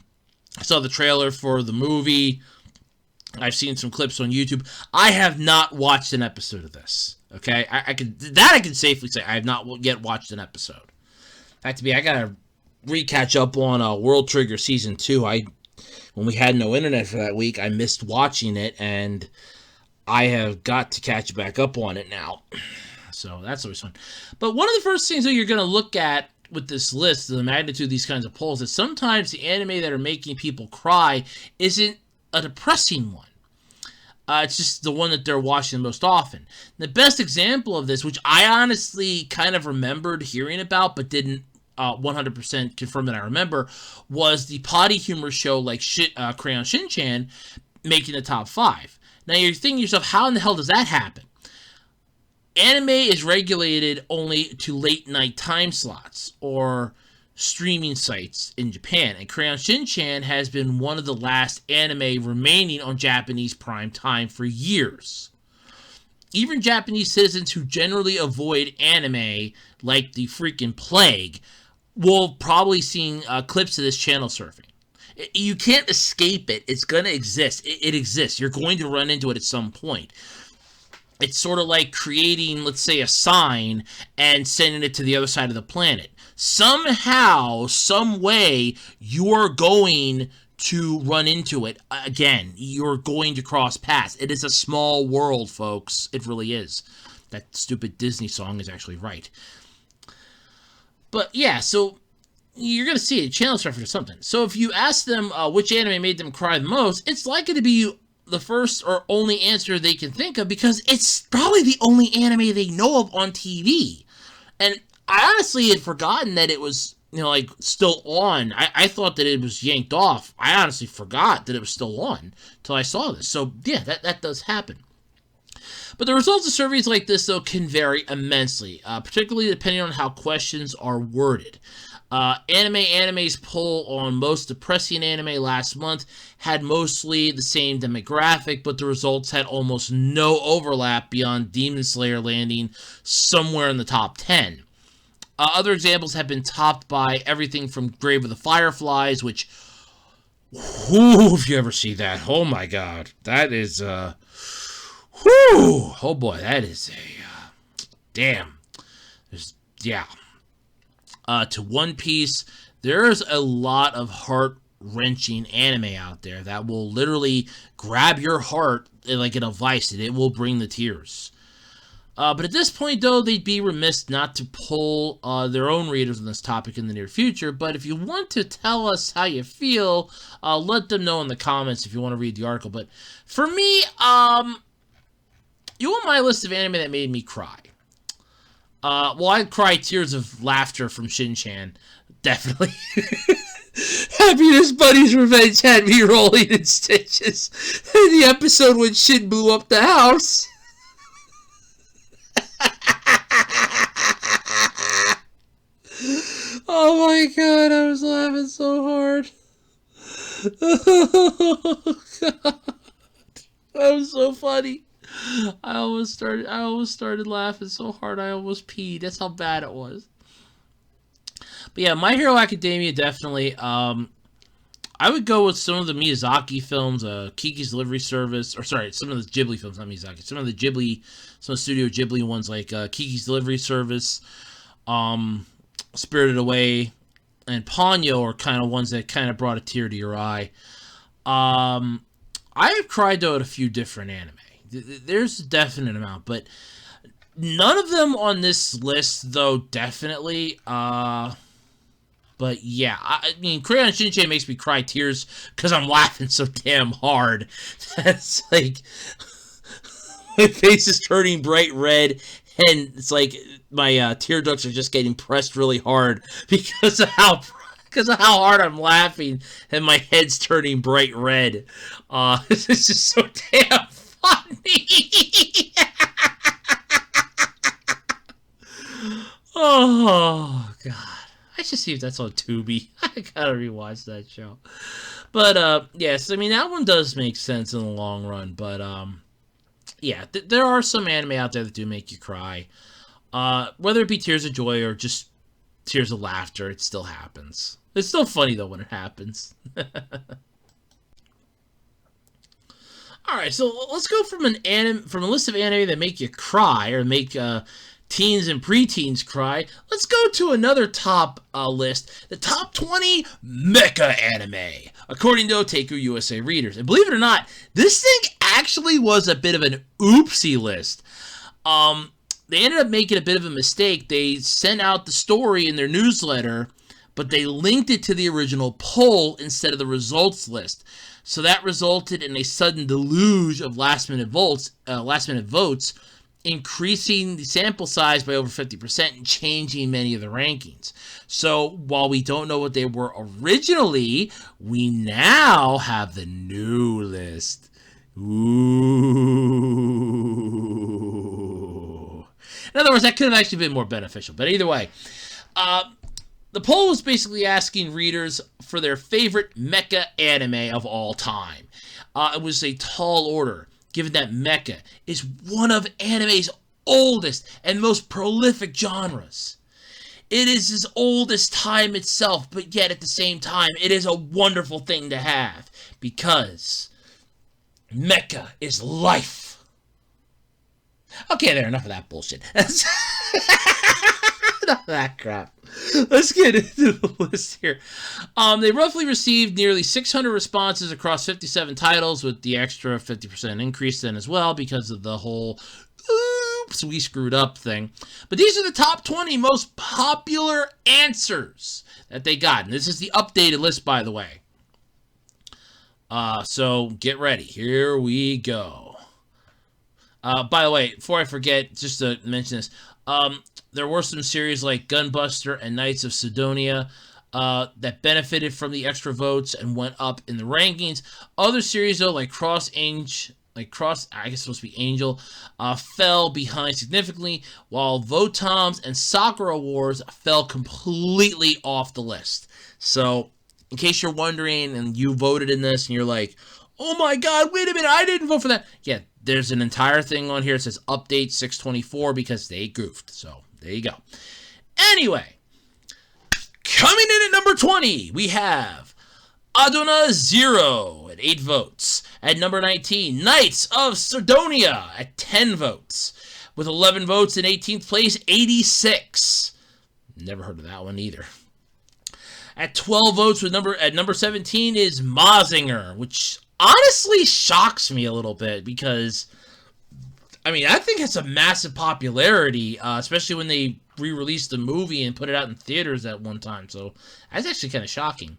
saw the trailer for the movie. I've seen some clips on YouTube. I have not watched an episode of this. Okay, I can safely say I have not yet watched an episode. I gotta catch up on World Trigger Season 2. When we had no internet for that week, I missed watching it, and I have got to catch back up on it now. So that's always fun. But one of the first things that you're going to look at with this list, the magnitude of these kinds of polls, is sometimes the anime that are making people cry isn't a depressing one. It's just the one that they're watching most often. The best example of this, which I honestly kind of remembered hearing about, but didn't 100% confirm that I remember, was the potty humor show like Crayon Shin-Chan making the top 5. Now you're thinking to yourself, how in the hell does that happen? Anime is regulated only to late night time slots or streaming sites in Japan, and Crayon Shin-Chan has been one of the last anime remaining on Japanese prime time for years. Even Japanese citizens who generally avoid anime like the freaking plague will probably see clips of this channel surfing. You can't escape it. It's going to exist. It exists. You're going to run into it at some point. It's sort of like creating, let's say, a sign and sending it to the other side of the planet. Somehow, some way, you're going to run into it again. You're going to cross paths. It is a small world, folks. It really is. That stupid Disney song is actually right. But yeah, so you're going to see a channel surfer or something. So if you ask them which anime made them cry the most, it's likely to be the first or only answer they can think of because it's probably the only anime they know of on TV. And I honestly had forgotten that it was like still on. I thought that it was yanked off. I honestly forgot that it was still on until I saw this. So yeah, that does happen. But the results of surveys like this, though, can vary immensely, particularly depending on how questions are worded. Anime's poll on most depressing anime last month had mostly the same demographic, but the results had almost no overlap beyond Demon Slayer landing somewhere in the top 10. Other examples have been topped by everything from Grave of the Fireflies, which, whoo, if you ever see that, oh my god, that is, whoo, oh boy, that is a, damn, there's, yeah, to One Piece. There's a lot of heart-wrenching anime out there that will literally grab your heart like in a vice, and it will bring the tears. But at this point, though, they'd be remiss not to poll their own readers on this topic in the near future. But if you want to tell us how you feel, let them know in the comments if you want to read the article. But for me, you want my list of anime that made me cry. Well, I'd cry tears of laughter from Shin-Chan. Definitely. Happiness Buddy's Revenge had me rolling in stitches. The episode when Shin blew up the house. Oh my god, I was laughing so hard. Oh god. That was so funny. I almost started laughing so hard I almost peed. That's how bad it was. But yeah, My Hero Academia definitely. I would go with some of the Miyazaki films, Kiki's Delivery Service, or sorry, some of the Ghibli films, not Miyazaki. Some of Studio Ghibli ones like Kiki's Delivery Service, Spirited Away, and Ponyo are kind of ones that kind of brought a tear to your eye. I have cried though at a few different anime. There's a definite amount, but none of them on this list though. Definitely. But yeah, I mean, Crayon Shin-Chan makes me cry tears because I'm laughing so damn hard. That's like my face is turning bright red. And it's like my tear ducts are just getting pressed really hard because of how hard I'm laughing, and my head's turning bright red. This is just so damn funny. Oh god, I should see if that's on Tubi. I gotta rewatch that show. But yes, I mean that one does make sense in the long run. But yeah, there are some anime out there that do make you cry. Whether it be tears of joy or just tears of laughter, it still happens. It's still funny, though, when it happens. Alright, so let's go from a list of anime that make you cry, or make teens and preteens cry. Let's go to another top list, the top 20 Mecha anime, according to Otaku USA readers. And believe it or not, this thing actually was a bit of an oopsie list. They ended up making a bit of a mistake. They sent out the story in their newsletter, but they linked it to the original poll instead of the results list. So that resulted in a sudden deluge of last-minute votes, increasing the sample size by over 50% and changing many of the rankings. So while we don't know what they were originally, we now have the new list. Ooh. In other words, that could have actually been more beneficial. But either way, the poll was basically asking readers for their favorite mecha anime of all time. It was a tall order, given that mecha is one of anime's oldest and most prolific genres. It is as old as time itself, but yet at the same time, it is a wonderful thing to have, because mecha is life. Okay, there, enough of that bullshit. Enough of that crap. Let's get into the list here. They roughly received nearly 600 responses across 57 titles, with the extra 50% increase then as well because of the whole oops, we screwed up thing. But these are the top 20 most popular answers that they got. And this is the updated list, by the way. So get ready. Here we go. By the way, before I forget, just to mention this, there were some series like Gunbuster and Knights of Sidonia that benefited from the extra votes and went up in the rankings. Other series, though, like I guess it's supposed to be Angel, fell behind significantly, while Votoms and Sakura Wars fell completely off the list. So, in case you're wondering and you voted in this and you're like, oh my god, wait a minute, I didn't vote for that. Yeah, there's an entire thing on here that says update 624 because they goofed. So, there you go. Anyway, coming in at number 20, we have Adona Zero at 8 votes. At number 19, Knights of Sidonia at 10 votes. With 11 votes in 18th place, 86. Never heard of that one either. At 12 votes at number 17 is Mazinger, which honestly shocks me a little bit because, I mean, I think it's a massive popularity, especially when they re-released the movie and put it out in theaters at one time. So that's actually kind of shocking.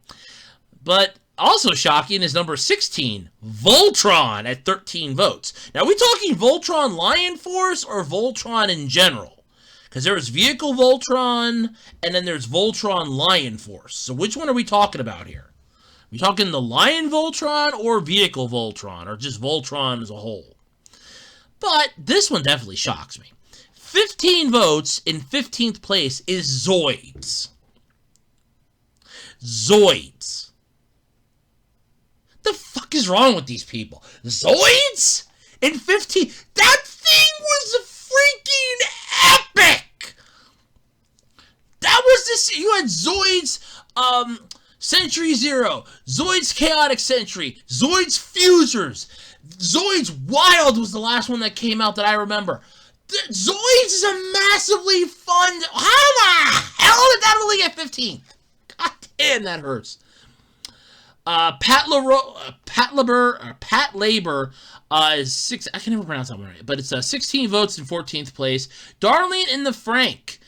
But also shocking is number 16, Voltron at 13 votes. Now, are we talking Voltron Lion Force or Voltron in general? Because there's Vehicle Voltron, and then there's Voltron Lion Force. So which one are we talking about here? Are we talking the Lion Voltron or Vehicle Voltron, or just Voltron as a whole? But this one definitely shocks me. 15 votes in 15th place is Zoids. Zoids. The fuck is wrong with these people? Zoids? In 15? That thing was freaking epic! That was this. You had Zoids, Century Zero, Zoids Chaotic Century, Zoids Fusers, Zoids Wild was the last one that came out that I remember. Zoids is a massively fun. How the hell did that only get 15? God damn, that hurts. Pat Labor is 6. I can never pronounce that one right, but it's 16 votes in 14th place. Darlene in the Frank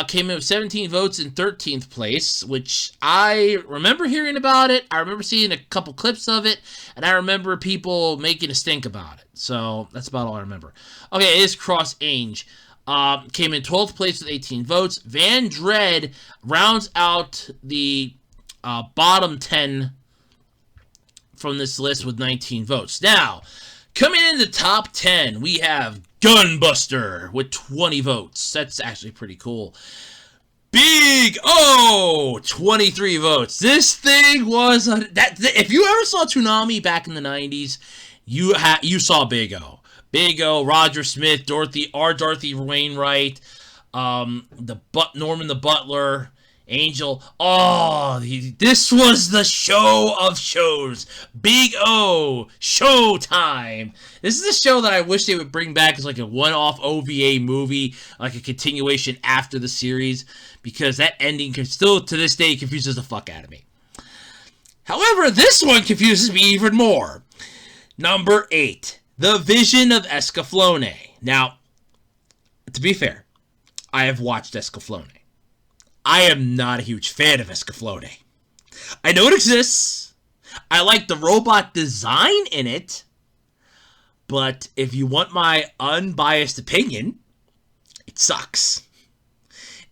came in with 17 votes in 13th place, which I remember hearing about it. I remember seeing a couple clips of it, and I remember people making a stink about it. So that's about all I remember. Okay, it is Cross Ange. Came in 12th place with 18 votes. Van Dread rounds out the bottom 10 from this list with 19 votes. Now, coming in the top 10, we have Gunbuster with 20 votes. That's actually pretty cool. Big O, 23 votes. This thing was if you ever saw Toonami back in the 90s, you saw Big O. Big O, Roger Smith, Dorothy Wainwright, Norman the Butler, Angel. Oh, this was the show of shows. Big O, Showtime. This is a show that I wish they would bring back as like a one-off OVA movie, like a continuation after the series, because that ending can still, to this day, confuses the fuck out of me. However, this one confuses me even more. Number 8, The Vision of Escaflowne. Now, to be fair, I have watched Escaflowne. I am not a huge fan of Escaflowne. I know it exists. I like the robot design in it. But if you want my unbiased opinion, it sucks.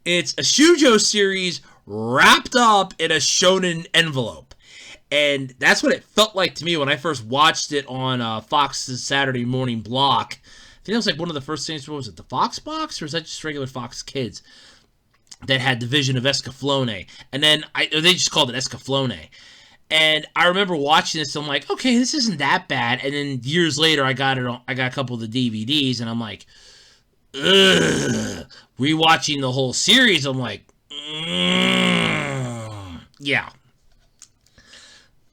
It's a shoujo series wrapped up in a shonen envelope. And that's what it felt like to me when I first watched it on Fox's Saturday morning block. I think it was like one of the first things. What was it, the Fox box? Or was that just regular Fox Kids? That had the Vision of Escaflowne. And then they just called it Escaflowne. And I remember watching this, and I'm like, okay, this isn't that bad. And then years later, I got a couple of the DVDs, and I'm like, ugh. Rewatching the whole series, I'm like, yeah.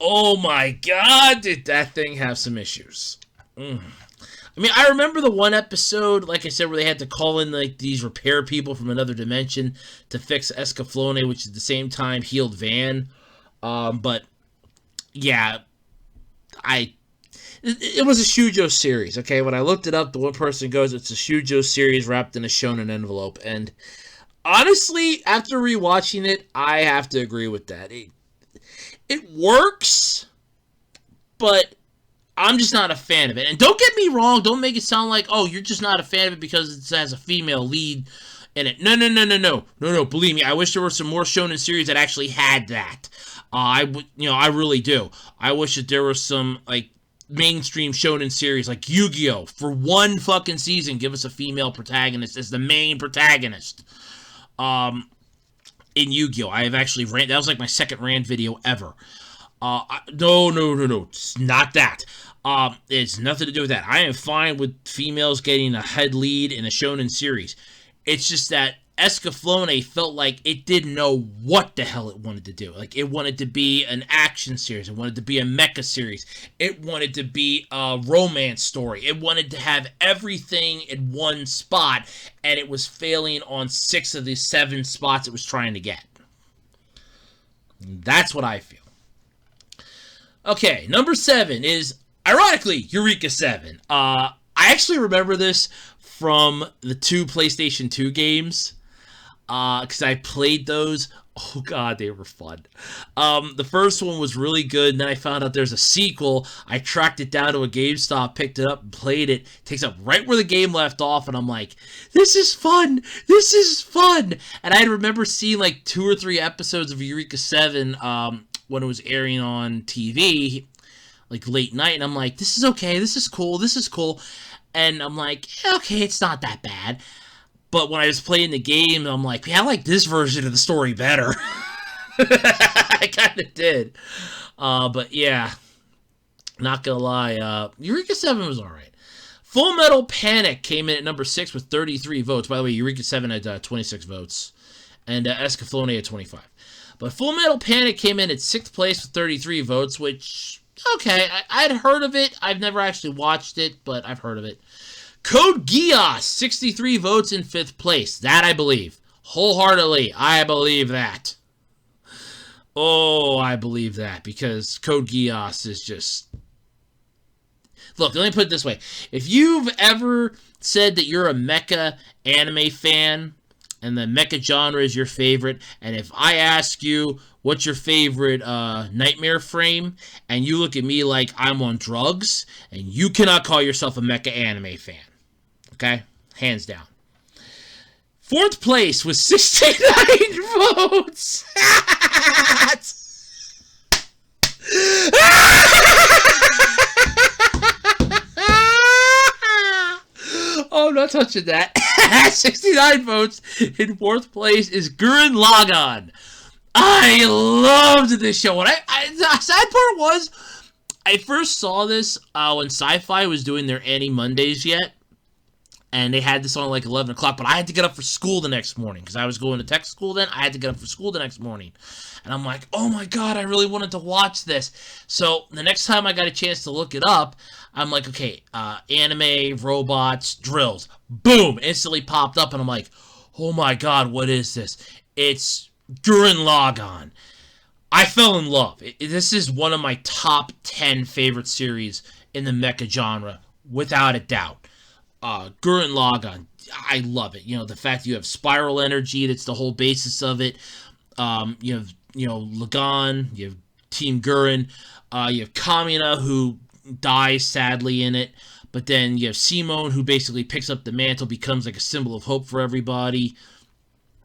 Oh my god, did that thing have some issues. I mean, I remember the one episode, like I said, where they had to call in like these repair people from another dimension to fix Escaflowne, which at the same time healed Van. But yeah, it was a shoujo series. Okay, when I looked it up, the one person goes, "It's a shoujo series wrapped in a shonen envelope." And honestly, after rewatching it, I have to agree with that. It works, but I'm just not a fan of it. And don't get me wrong, don't make it sound like, oh, you're just not a fan of it because it has a female lead in it. No. Believe me, I wish there were some more shonen series that actually had that. I really do. I wish that there was some, like, mainstream shonen series like Yu-Gi-Oh! For one fucking season, give us a female protagonist as the main protagonist. In Yu-Gi-Oh! I have actually that was like my second rant video ever. No. It's not that. It's nothing to do with that. I am fine with females getting a head lead in a shonen series. It's just that Escaflowne felt like it didn't know what the hell it wanted to do. Like, it wanted to be an action series. It wanted to be a mecha series. It wanted to be a romance story. It wanted to have everything in one spot, and it was failing on 6 of the 7 spots it was trying to get. That's what I feel. Okay, number 7 is, ironically, Eureka 7. I actually remember this from the 2 PlayStation 2 games, because I played those. Oh god, they were fun. The first one was really good, and then I found out there's a sequel. I tracked it down to a GameStop, picked it up, and played it. Takes up right where the game left off, and I'm like, this is fun! This is fun! And I remember seeing like 2 or 3 episodes of Eureka 7, when it was airing on TV, like late night, and I'm like, this is okay, this is cool, and I'm like, okay, it's not that bad. But when I was playing the game, I'm like, yeah, I like this version of the story better. I kind of did. But yeah, not gonna lie, Eureka 7 was alright. Full Metal Panic came in at number 6 with 33 votes. By the way, Eureka 7 had 26 votes, and Escaflowne had 25. But Full Metal Panic came in at 6th place with 33 votes, which, okay, I'd heard of it. I've never actually watched it, but I've heard of it. Code Geass, 63 votes in 5th place. That I believe. Wholeheartedly, I believe that. Oh, I believe that, because Code Geass is just... Look, let me put it this way. If you've ever said that you're a mecha anime fan, and the mecha genre is your favorite, and if I ask you what's your favorite nightmare frame, and you look at me like I'm on drugs, and you cannot call yourself a mecha anime fan. Okay? Hands down. 4th place with 69 votes. Oh, I'm not touching that. 69 votes in 4th place is Gurren Lagann. I loved this show. The sad part was, I first saw this when Sci-Fi was doing their Annie Mondays yet, and they had this on like 11 o'clock, but I had to get up for school the next morning, because I was going to tech school then. I had to get up for school the next morning. And I'm like, oh my god, I really wanted to watch this. So the next time I got a chance to look it up, I'm like, okay, anime, robots, drills. Boom! Instantly popped up, and I'm like, oh my god, what is this? It's Gurren Lagann. I fell in love. This is one of my top 10 favorite series in the mecha genre, without a doubt. Gurren Lagann, I love it. You know, the fact that you have spiral energy, that's the whole basis of it. You have, Lagann, you have Team Gurren, you have Kamina, who dies sadly in it, but then you have Simone, who basically picks up the mantle, becomes like a symbol of hope for everybody,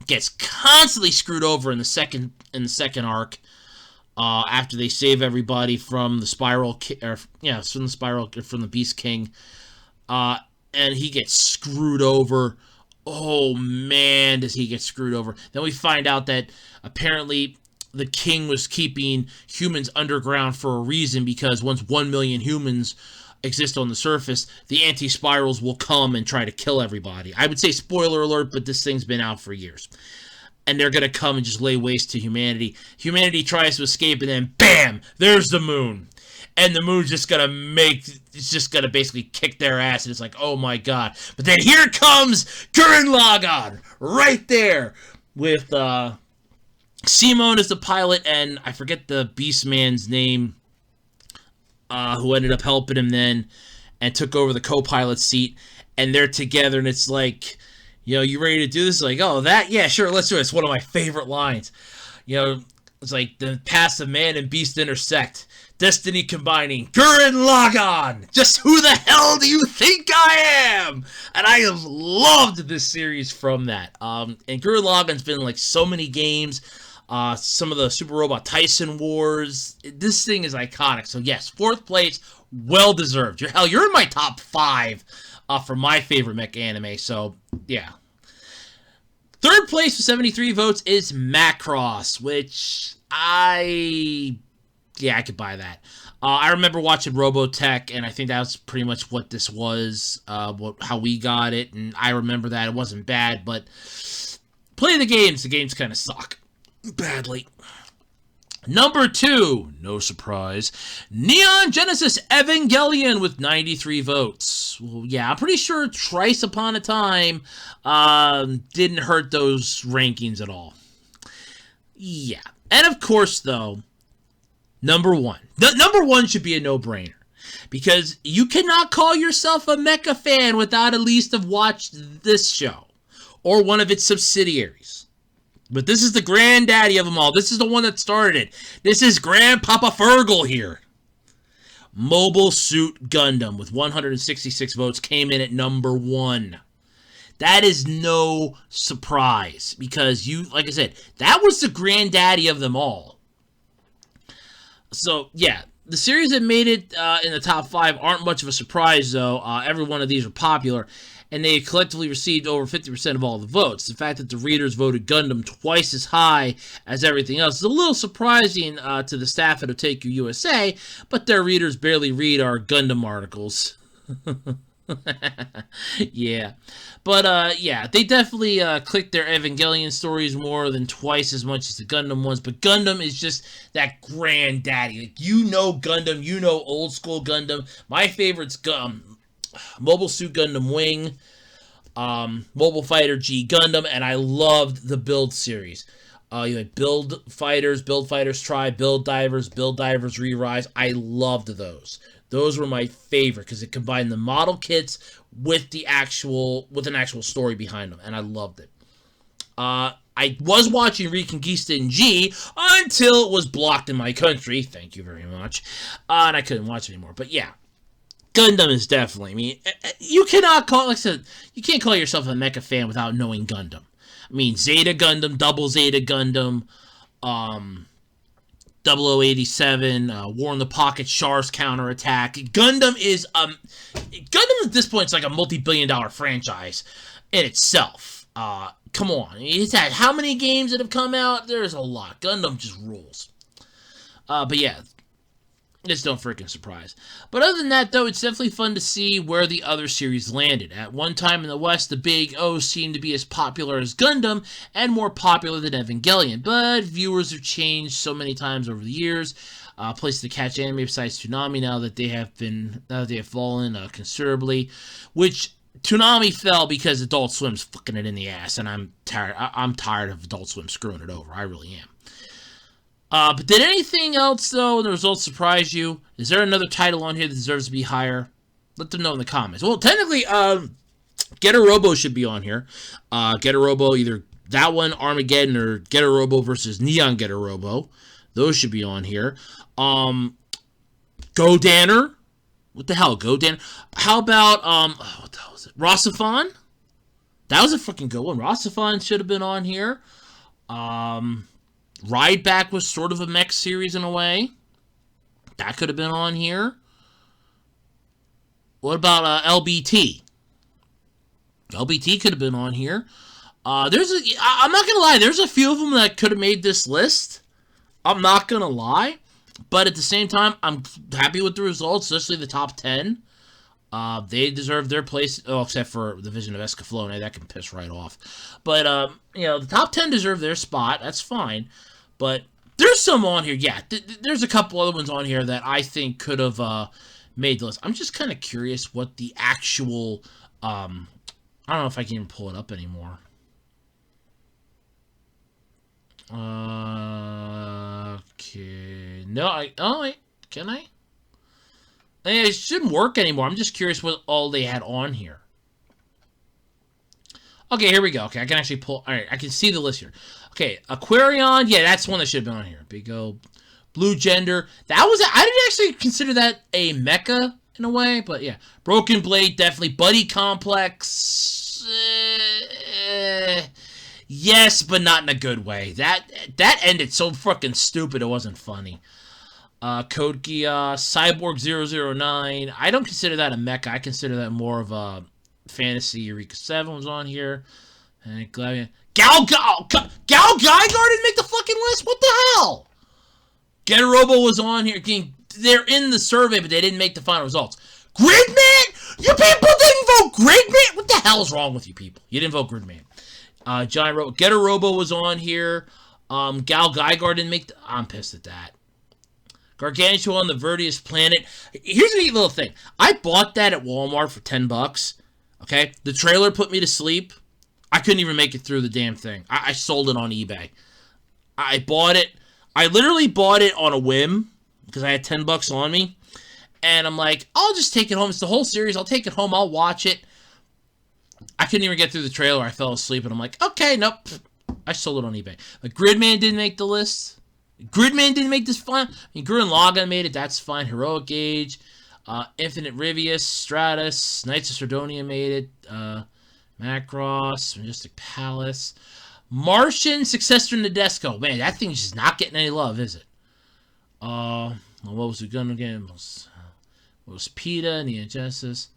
gets constantly screwed over in the second arc, after they save everybody from the from the Beast King, and he gets screwed over. Oh man, does he get screwed over. Then we find out that apparently the king was keeping humans underground for a reason, because once 1 million humans exist on the surface, the anti-spirals will come and try to kill everybody. I would say spoiler alert, but this thing's been out for years. And they're going to come and just lay waste to humanity. Humanity tries to escape, and then BAM! There's the moon. And the moon's just going to basically kick their ass, and it's like, oh my god. But then here comes Gurren Lagann, right there, with Simone as the pilot, and I forget the Beast Man's name, who ended up helping him then, and took over the co-pilot seat, and they're together, and it's like, you ready to do this? Like, oh, that? Yeah, sure, let's do it. It's one of my favorite lines. It's like, the paths of man and beast intersect. Destiny combining Gurren Lagann. Just who the hell do you think I am? And I have loved this series from that. And Gurren Lagann's been in like so many games. Some of the Super Robot Tyson Wars. This thing is iconic. So yes, 4th place, well deserved. You're in my top 5 for my favorite mech anime. So yeah. 3rd place with 73 votes is Macross, which I could buy that. I remember watching Robotech, and I think that's pretty much what this was, how we got it, and I remember that. It wasn't bad, but play the games kind of suck badly. Number 2, no surprise, Neon Genesis Evangelion with 93 votes. Well, yeah, I'm pretty sure Thrice Upon a Time didn't hurt those rankings at all. Yeah. And of course, though, number 1. Number 1 should be a no-brainer. Because you cannot call yourself a Mecha fan without at least have watched this show. Or one of its subsidiaries. But this is the granddaddy of them all. This is the one that started it. This is Grandpapa Fergal here. Mobile Suit Gundam with 166 votes came in at number 1. That is no surprise. Because like I said, that was the granddaddy of them all. So, yeah. The series that made it in the top 5 aren't much of a surprise, though. Every one of these are popular. And they collectively received over 50% of all the votes. The fact that the readers voted Gundam twice as high as everything else is a little surprising to the staff at Otaku USA, but their readers barely read our Gundam articles. Yeah. But, yeah, they definitely clicked their Evangelion stories more than twice as much as the Gundam ones, but Gundam is just that granddaddy. Like, you know Gundam, you know old school Gundam. My favorite's Mobile Suit Gundam Wing, Mobile Fighter G Gundam, and I loved the Build series. You had Build Fighters Try, Build Divers Re-Rise. I loved those. Those were my favorite because it combined the model kits with an actual story behind them, and I loved it. I was watching Reconquista in G until it was blocked in my country. Thank you very much. And I couldn't watch it anymore. But yeah. Gundam is definitely, I mean, you cannot call, like I said, you can't call yourself a Mecha fan without knowing Gundam. I mean, Zeta Gundam, Double Zeta Gundam, 0087, War in the Pocket, Char's Counterattack. Gundam at this point is like a multi-billion-dollar franchise in itself. Come on, it's had how many games that have come out? There's a lot. Gundam just rules. But yeah. It's no freaking surprise. But other than that, though, it's definitely fun to see where the other series landed. At one time in the West, the Big O seemed to be as popular as Gundam and more popular than Evangelion. But viewers have changed so many times over the years. Places to catch anime besides Toonami now that they have fallen considerably. Which Toonami fell because Adult Swim's fucking it in the ass, and I'm tired. I'm tired of Adult Swim screwing it over. I really am. But did anything else, though, in the results surprise you? Is there another title on here that deserves to be higher? Let them know in the comments. Well, technically, Getter Robo should be on here. Getter Robo, either that one, Armageddon, or Getter Robo versus Neon Getter Robo. Those should be on here. Go Danner. What the hell, Go Danner? How about, what the hell was it? Rossifon? That was a fucking good one. Rossifon should have been on here. Ride Back was sort of a mech series in a way. That could have been on here. What about LBT? LBT could have been on here. I'm not going to lie. There's a few of them that could have made this list. I'm not going to lie. But at the same time, I'm happy with the results, especially the top 10. They deserve their place, except for the Vision of Escaflowne. That can piss right off. But, the top 10 deserve their spot. That's fine. But there's some on here. Yeah, there's a couple other ones on here that I think could have made the list. I'm just kind of curious what the actual... I don't know if I can even pull it up anymore. Okay. No, can I? It shouldn't work anymore. I'm just curious what all they had on here. Okay, here we go. Okay, I can actually pull... Alright, I can see the list here. Okay, Aquarion. Yeah, that's one that should have been on here. Big O. Blue Gender. I didn't actually consider that a mecha in a way, but yeah. Broken Blade, definitely. Buddy Complex. Yes, but not in a good way. That ended so fucking stupid it wasn't funny. Code Geass, Cyborg 009. I don't consider that a mecha. I consider that more of a fantasy. Eureka 7 was on here. And Gal Gaigar didn't make the fucking list? What the hell? Getarobo was on here. They're in the survey, but they didn't make the final results. Gridman? You people didn't vote Gridman? What the hell is wrong with you people? You didn't vote Gridman. Getarobo was on here. Gal Gaigar didn't make I'm pissed at that. Gargantua on the Vertius Planet. Here's a neat little thing. I bought that at Walmart for $10. Okay? The trailer put me to sleep. I couldn't even make it through the damn thing. I sold it on eBay. I bought it. I literally bought it on a whim because I had $10 on me. And I'm like, I'll just take it home. It's the whole series. I'll take it home. I'll watch it. I couldn't even get through the trailer. I fell asleep. And I'm like, okay, nope. I sold it on eBay. But Gridman didn't make the list. Gridman didn't make this fine. I mean, Gurren Lagann made it. That's fine. Heroic Age. Infinite Rivius. Stratus. Knights of Sardonia made it. Macross. Majestic Palace. Martian. Successor Nadesco. Man, that thing's just not getting any love, is it? What was it gonna get? What was PETA, Neon Genesis,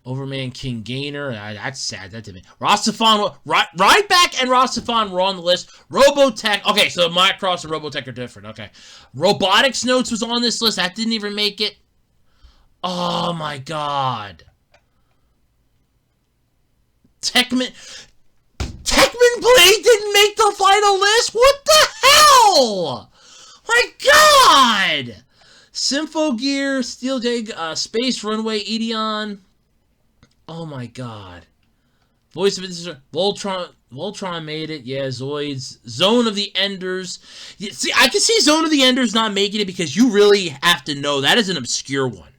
Overman King Gainer? That's sad. That didn't. Rastafan, Ryback and Rastafan were on the list. Robotech. Okay, so Macross and Robotech are different. Okay. Robotics Notes was on this list. That didn't even make it. Oh my god. Techman Blade didn't make the final list? What the hell? My god! Symphogear, Steel Dig, Space Runway, Edeon. Oh my god. Voice of Interest, Voltron made it. Yeah, Zoids. Zone of the Enders. See, I can see Zone of the Enders not making it because you really have to know that is an obscure one.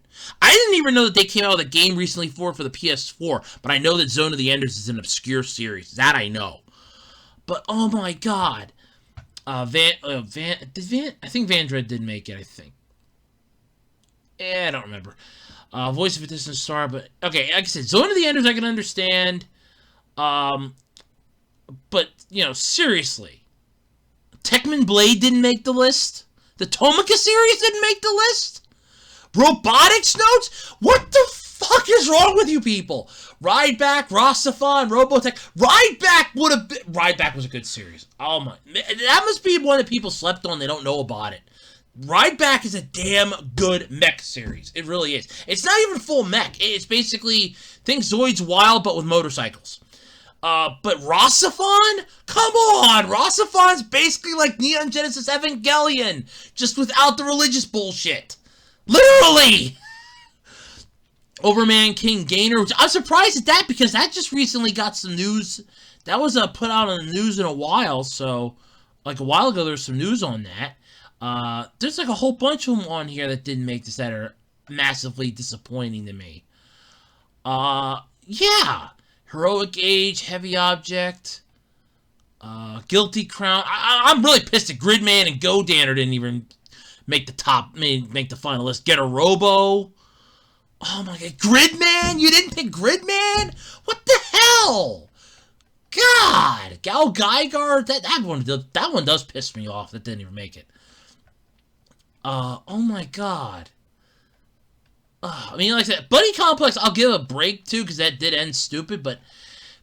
I didn't even know that they came out with a game recently for the PS4, but I know that Zone of the Enders is an obscure series. That I know. But oh my god. I think Van Dread did make it, I think. Yeah, I don't remember. Voice of a Distant Star, but okay, like I said, Zone of the Enders I can understand. But, you know, seriously. Techman Blade didn't make the list? The Tomica series didn't make the list? Robotics Notes? What the fuck is wrong with you people? Rideback, Rastafan, Robotech. Rideback was a good series. Oh my, that must be one that people slept on. They don't know about it. Rideback is a damn good mech series. It really is. It's not even full mech. It's basically, think Zoids Wild, but with motorcycles. But Rastafan? Come on! Rastafan's basically like Neon Genesis Evangelion, just without the religious bullshit. Literally! Overman King Gainer, which I'm surprised at that because that just recently got some news. That was put out on the news in a while, so like a while ago there was some news on that. There's like a whole bunch of them on here that didn't make this that are massively disappointing to me. Yeah. Heroic Age, Heavy Object, Guilty Crown. I'm really pissed that Gridman and Godanner didn't even make the final list. Get a Robo. Oh my god, Gridman? You didn't pick Gridman? What the hell? God, Gal Gaigar. That one does piss me off. That didn't even make it. Oh my god. I mean, like I said, Buddy Complex, I'll give a break to because that did end stupid. But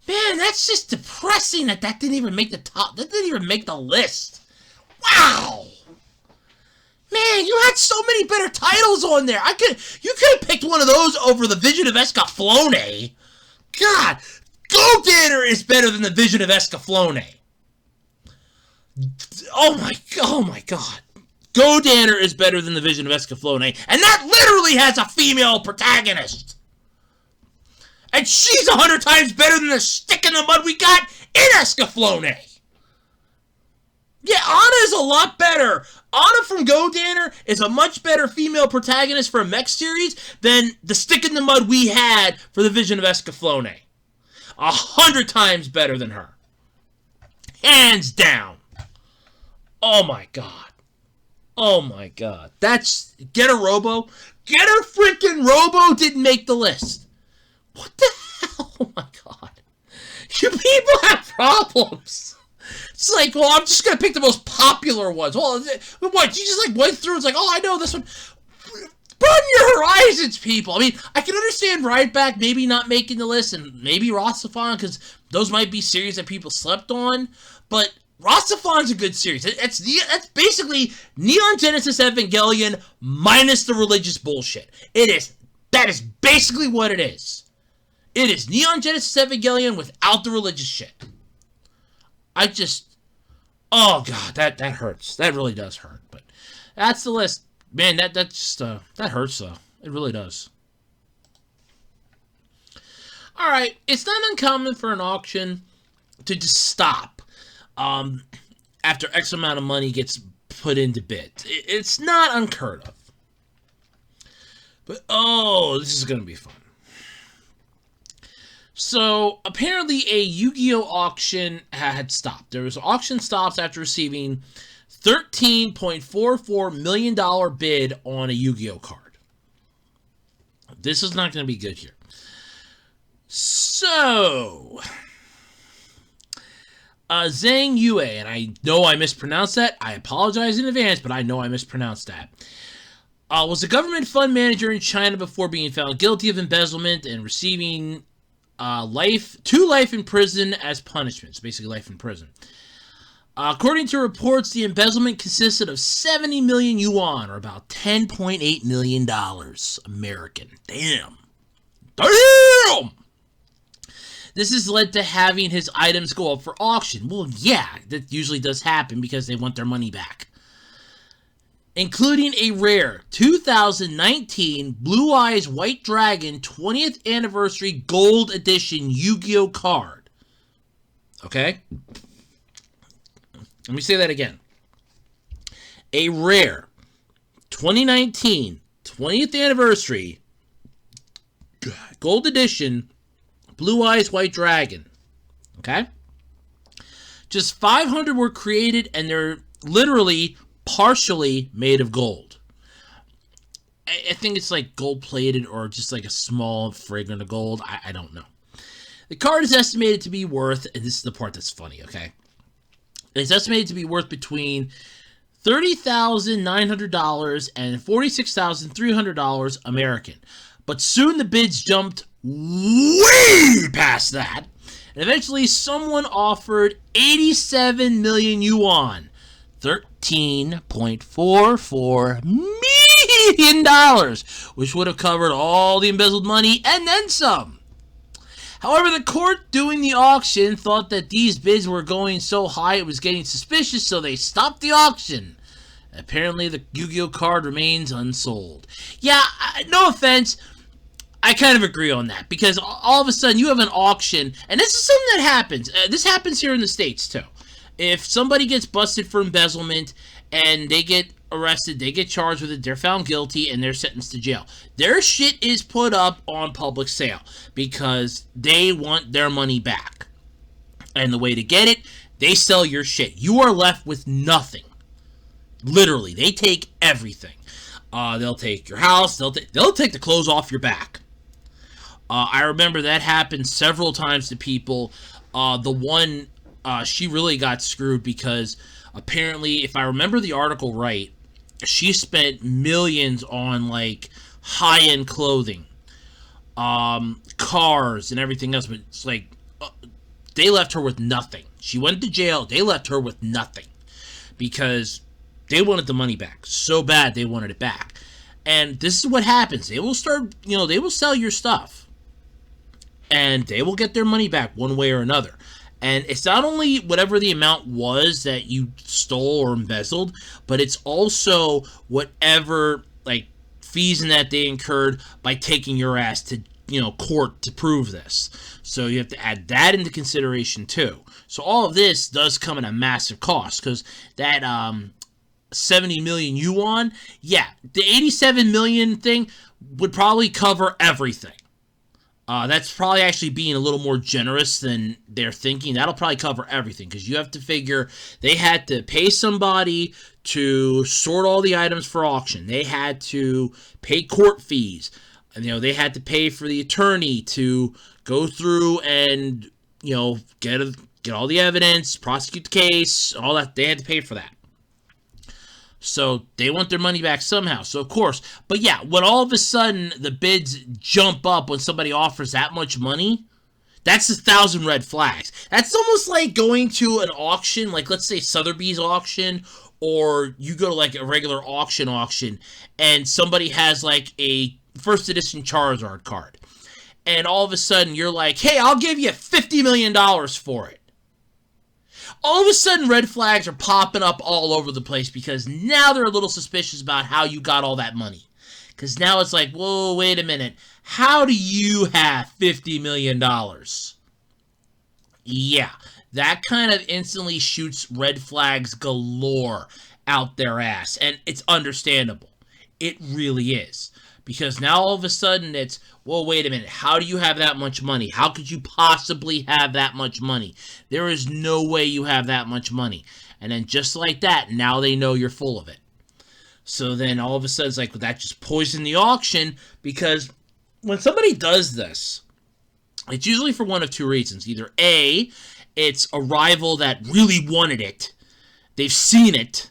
man, that's just depressing that didn't even make the top. That didn't even make the list. Wow. Man, you had so many better titles on there. You could have picked one of those over the Vision of Escaflowne. God, Godanner is better than the Vision of Escaflowne. Oh my god. Godanner is better than the Vision of Escaflowne, and that literally has a female protagonist. And she's 100 times better than the stick in the mud we got in Escaflowne. Yeah, Anna is a lot better. Anna from Godanner is a much better female protagonist for a mech series than the stick in the mud we had for the Vision of Escaflowne. 100 times better than her. Hands down. Oh my god. Oh my god. That's... Get a Robo. Get a freaking Robo didn't make the list. What the hell? Oh my god. You people have problems. It's like, well, I'm just going to pick the most popular ones. Well, what? You just like went through. It's like, oh, I know this one. Broaden your horizons, people. I mean, I can understand Ride Back maybe not making the list and maybe Rastafan because those might be series that people slept on. But Rastafan's a good series. That's basically Neon Genesis Evangelion minus the religious bullshit. That is basically what it is. It is Neon Genesis Evangelion without the religious shit. Oh god, that hurts. That really does hurt. But that's the list. Man, that hurts though. It really does. Alright, it's not uncommon for an auction to just stop after X amount of money gets put into bids. It's not unheard of. But, oh, this is going to be fun. So, apparently a Yu-Gi-Oh! Auction had stopped. There was auction stops after receiving $13.44 million bid on a Yu-Gi-Oh! Card. This is not going to be good here. So, Zhang Yue, and I know I mispronounced that. I apologize in advance, but I know I mispronounced that. Was a government fund manager in China before being found guilty of embezzlement and receiving life in prison as punishment. So basically life in prison. According to reports, the embezzlement consisted of 70 million yuan, or about $10.8 million American. Damn! This has led to having his items go up for auction. Well, yeah, that usually does happen because they want their money back. Including a rare 2019 Blue Eyes White Dragon 20th Anniversary Gold Edition Yu-Gi-Oh! Card. Okay? Let me say that again. A rare 2019 20th Anniversary Gold Edition Blue Eyes White Dragon. Okay? Just 500 were created, and they're literally partially made of gold. I think it's like gold-plated or just like a small fragment of gold. I don't know. The card is estimated to be worth, and this is the part that's funny, okay? It's estimated to be worth between $30,900 and $46,300 American. But soon the bids jumped way past that, and eventually someone offered 87 million yuan, $13.44 million, which would have covered all the embezzled money and then some. However, the court doing the auction thought that these bids were going so high it was getting suspicious, so they stopped the auction. Apparently, the Yu-Gi-Oh! Card remains unsold. Yeah, no offense, I kind of agree on that, because all of a sudden you have an auction, and this is something that happens. This happens here in the States, too. If somebody gets busted for embezzlement and they get arrested, they get charged with it, they're found guilty, and they're sentenced to jail. Their shit is put up on public sale because they want their money back. And the way to get it, they sell your shit. You are left with nothing. Literally, they take everything. They'll take your house, they'll take the clothes off your back. I remember that happened several times to people. The one, she really got screwed because apparently, if I remember the article right, she spent millions on, like, high-end clothing, cars, and everything else, but it's like, they left her with nothing. She went to jail, they left her with nothing, because they wanted the money back so bad they wanted it back. And this is what happens. They will start, they will sell your stuff, and they will get their money back one way or another. And it's not only whatever the amount was that you stole or embezzled, but it's also whatever, like, fees and that they incurred by taking your ass to, court to prove this. So you have to add that into consideration, too. So all of this does come at a massive cost, because that 70 million yuan, yeah, the 87 million thing would probably cover everything. That's probably actually being a little more generous than they're thinking. That'll probably cover everything, because you have to figure they had to pay somebody to sort all the items for auction. They had to pay court fees. They had to pay for the attorney to go through and, get all the evidence, prosecute the case, all that. They had to pay for that. So they want their money back somehow. So of course, but yeah, when all of a sudden the bids jump up when somebody offers that much money, that's 1,000 red flags. That's almost like going to an auction, like let's say Sotheby's auction, or you go to like a regular auction, and somebody has like a first edition Charizard card. And all of a sudden you're like, hey, I'll give you $50 million for it. All of a sudden, red flags are popping up all over the place, because now they're a little suspicious about how you got all that money. Because now it's like, whoa, wait a minute. How do you have $50 million? Yeah, that kind of instantly shoots red flags galore out their ass. And it's understandable. It really is. Because now all of a sudden it's, well, wait a minute, how do you have that much money? How could you possibly have that much money? There is no way you have that much money. And then just like that, now they know you're full of it. So then all of a sudden it's like, well, that just poisoned the auction, because when somebody does this, it's usually for one of two reasons. Either A, it's a rival that really wanted it. They've seen it.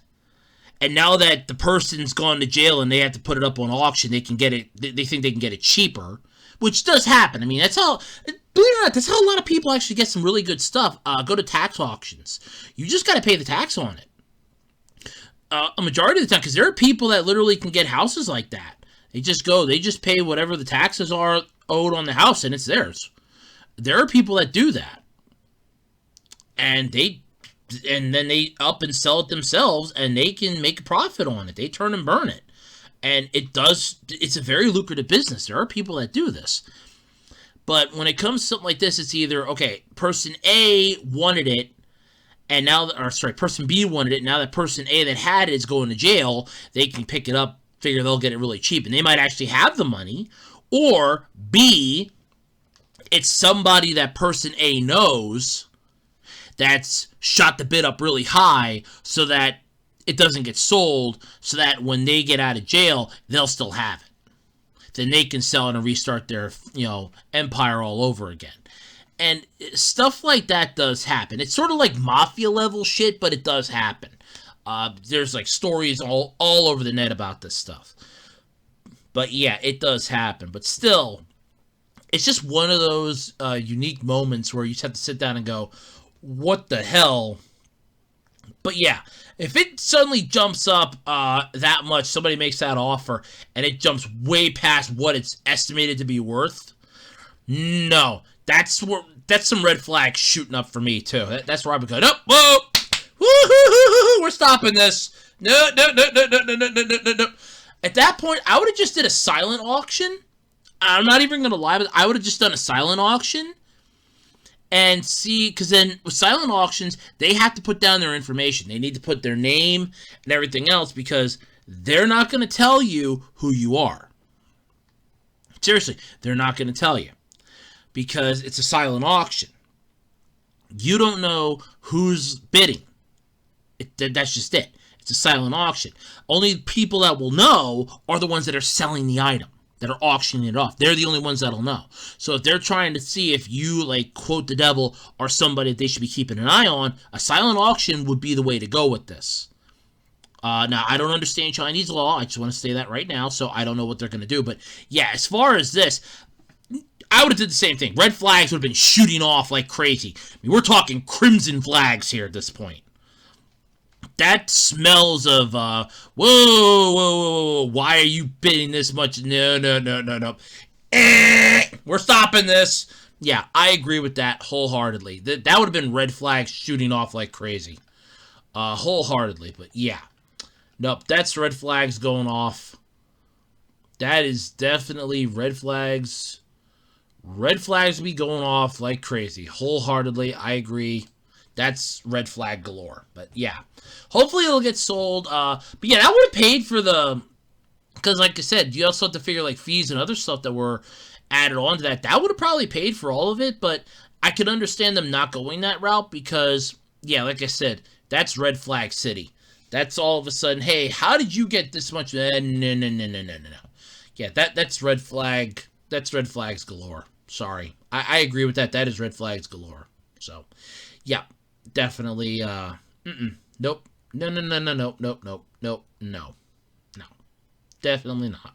And now that the person's gone to jail and they have to put it up on auction, they can get it. They think they can get it cheaper, which does happen. I mean, that's how. Believe it or not, that's how a lot of people actually get some really good stuff. Go to tax auctions. You just got to pay the tax on it. A majority of the time, because there are people that literally can get houses like that. They just pay whatever the taxes are owed on the house, and it's theirs. There are people that do that, and then they up and sell it themselves, and they can make a profit on it. They turn and burn it. And it's a very lucrative business. There are people that do this. But when it comes to something like this, it's either, okay, person A wanted it, and person B wanted it, now that person A that had it is going to jail, they can pick it up, figure they'll get it really cheap, and they might actually have the money. Or B, it's somebody that person A knows that's shot the bid up really high so that it doesn't get sold, so that when they get out of jail, they'll still have it. Then they can sell it and restart their, empire all over again. And stuff like that does happen. It's sort of like mafia level shit, but it does happen. There's like stories all over the net about this stuff. But yeah, it does happen. But still, it's just one of those unique moments where you just have to sit down and go, what the hell? But yeah, if it suddenly jumps up that much, somebody makes that offer, and it jumps way past what it's estimated to be worth, no, that's some red flags shooting up for me too. That's where I would go, nope, whoa, woo-hoo-hoo-hoo, we're stopping this. No. At that point, I would have just did a silent auction. I'm not even gonna lie, but I would have just done a silent auction. And see, because then with silent auctions, they have to put down their information. They need to put their name and everything else, because they're not going to tell you who you are. Seriously, they're not going to tell you, because it's a silent auction. You don't know who's bidding. That's just it. It's a silent auction. Only people that will know are the ones that are selling the item, that are auctioning it off. They're the only ones that'll know. So if they're trying to see if you, like, quote the devil, are somebody that they should be keeping an eye on, a silent auction would be the way to go with this. Now, I don't understand Chinese law. I just want to say that right now, so I don't know what they're going to do. But yeah, as far as this, I would have did the same thing. Red flags would have been shooting off like crazy. I mean, we're talking crimson flags here at this point. That smells of, whoa, why are you bidding this much? No. We're stopping this. Yeah, I agree with that wholeheartedly. That would have been red flags shooting off like crazy. Wholeheartedly, but yeah. Nope, that's red flags going off. That is definitely red flags. Red flags be going off like crazy. Wholeheartedly, I agree. That's red flag galore. But yeah, hopefully it'll get sold. But yeah, that would have paid for the, because like I said, you also have to figure like fees and other stuff that were added on to that, that would have probably paid for all of it, but I could understand them not going that route because, yeah, like I said, that's red flag city. That's all of a sudden, hey, how did you get this much? No. Yeah, that's red flag. That's red flags galore. Sorry. I agree with that. That is red flags galore. So, yeah, definitely, nope. No. Definitely not.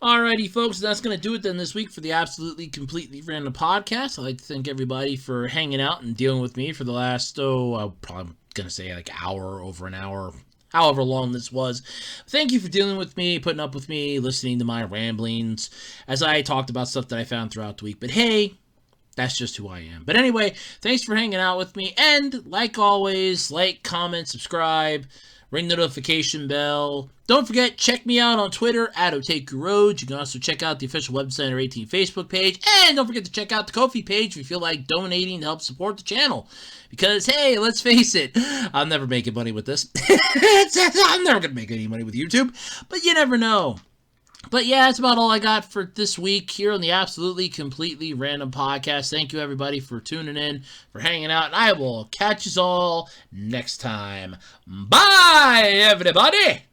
Alrighty, folks, that's going to do it then this week for the Absolutely Completely Random Podcast. I'd like to thank everybody for hanging out and dealing with me for the last, I'm probably going to say like hour, over an hour, however long this was. Thank you for dealing with me, putting up with me, listening to my ramblings as I talked about stuff that I found throughout the week. But hey, that's just who I am. But anyway, thanks for hanging out with me. And like always, like, comment, subscribe, ring the notification bell. Don't forget, check me out on Twitter at OtakuRoad. You can also check out the official Web Center 18 Facebook page. And don't forget to check out the Ko-fi page if you feel like donating to help support the channel. Because, hey, let's face it, I'm never making money with this. I'm never going to make any money with YouTube. But you never know. But yeah, that's about all I got for this week here on the Absolutely Completely Random Podcast. Thank you, everybody, for tuning in, for hanging out, and I will catch you all next time. Bye, everybody!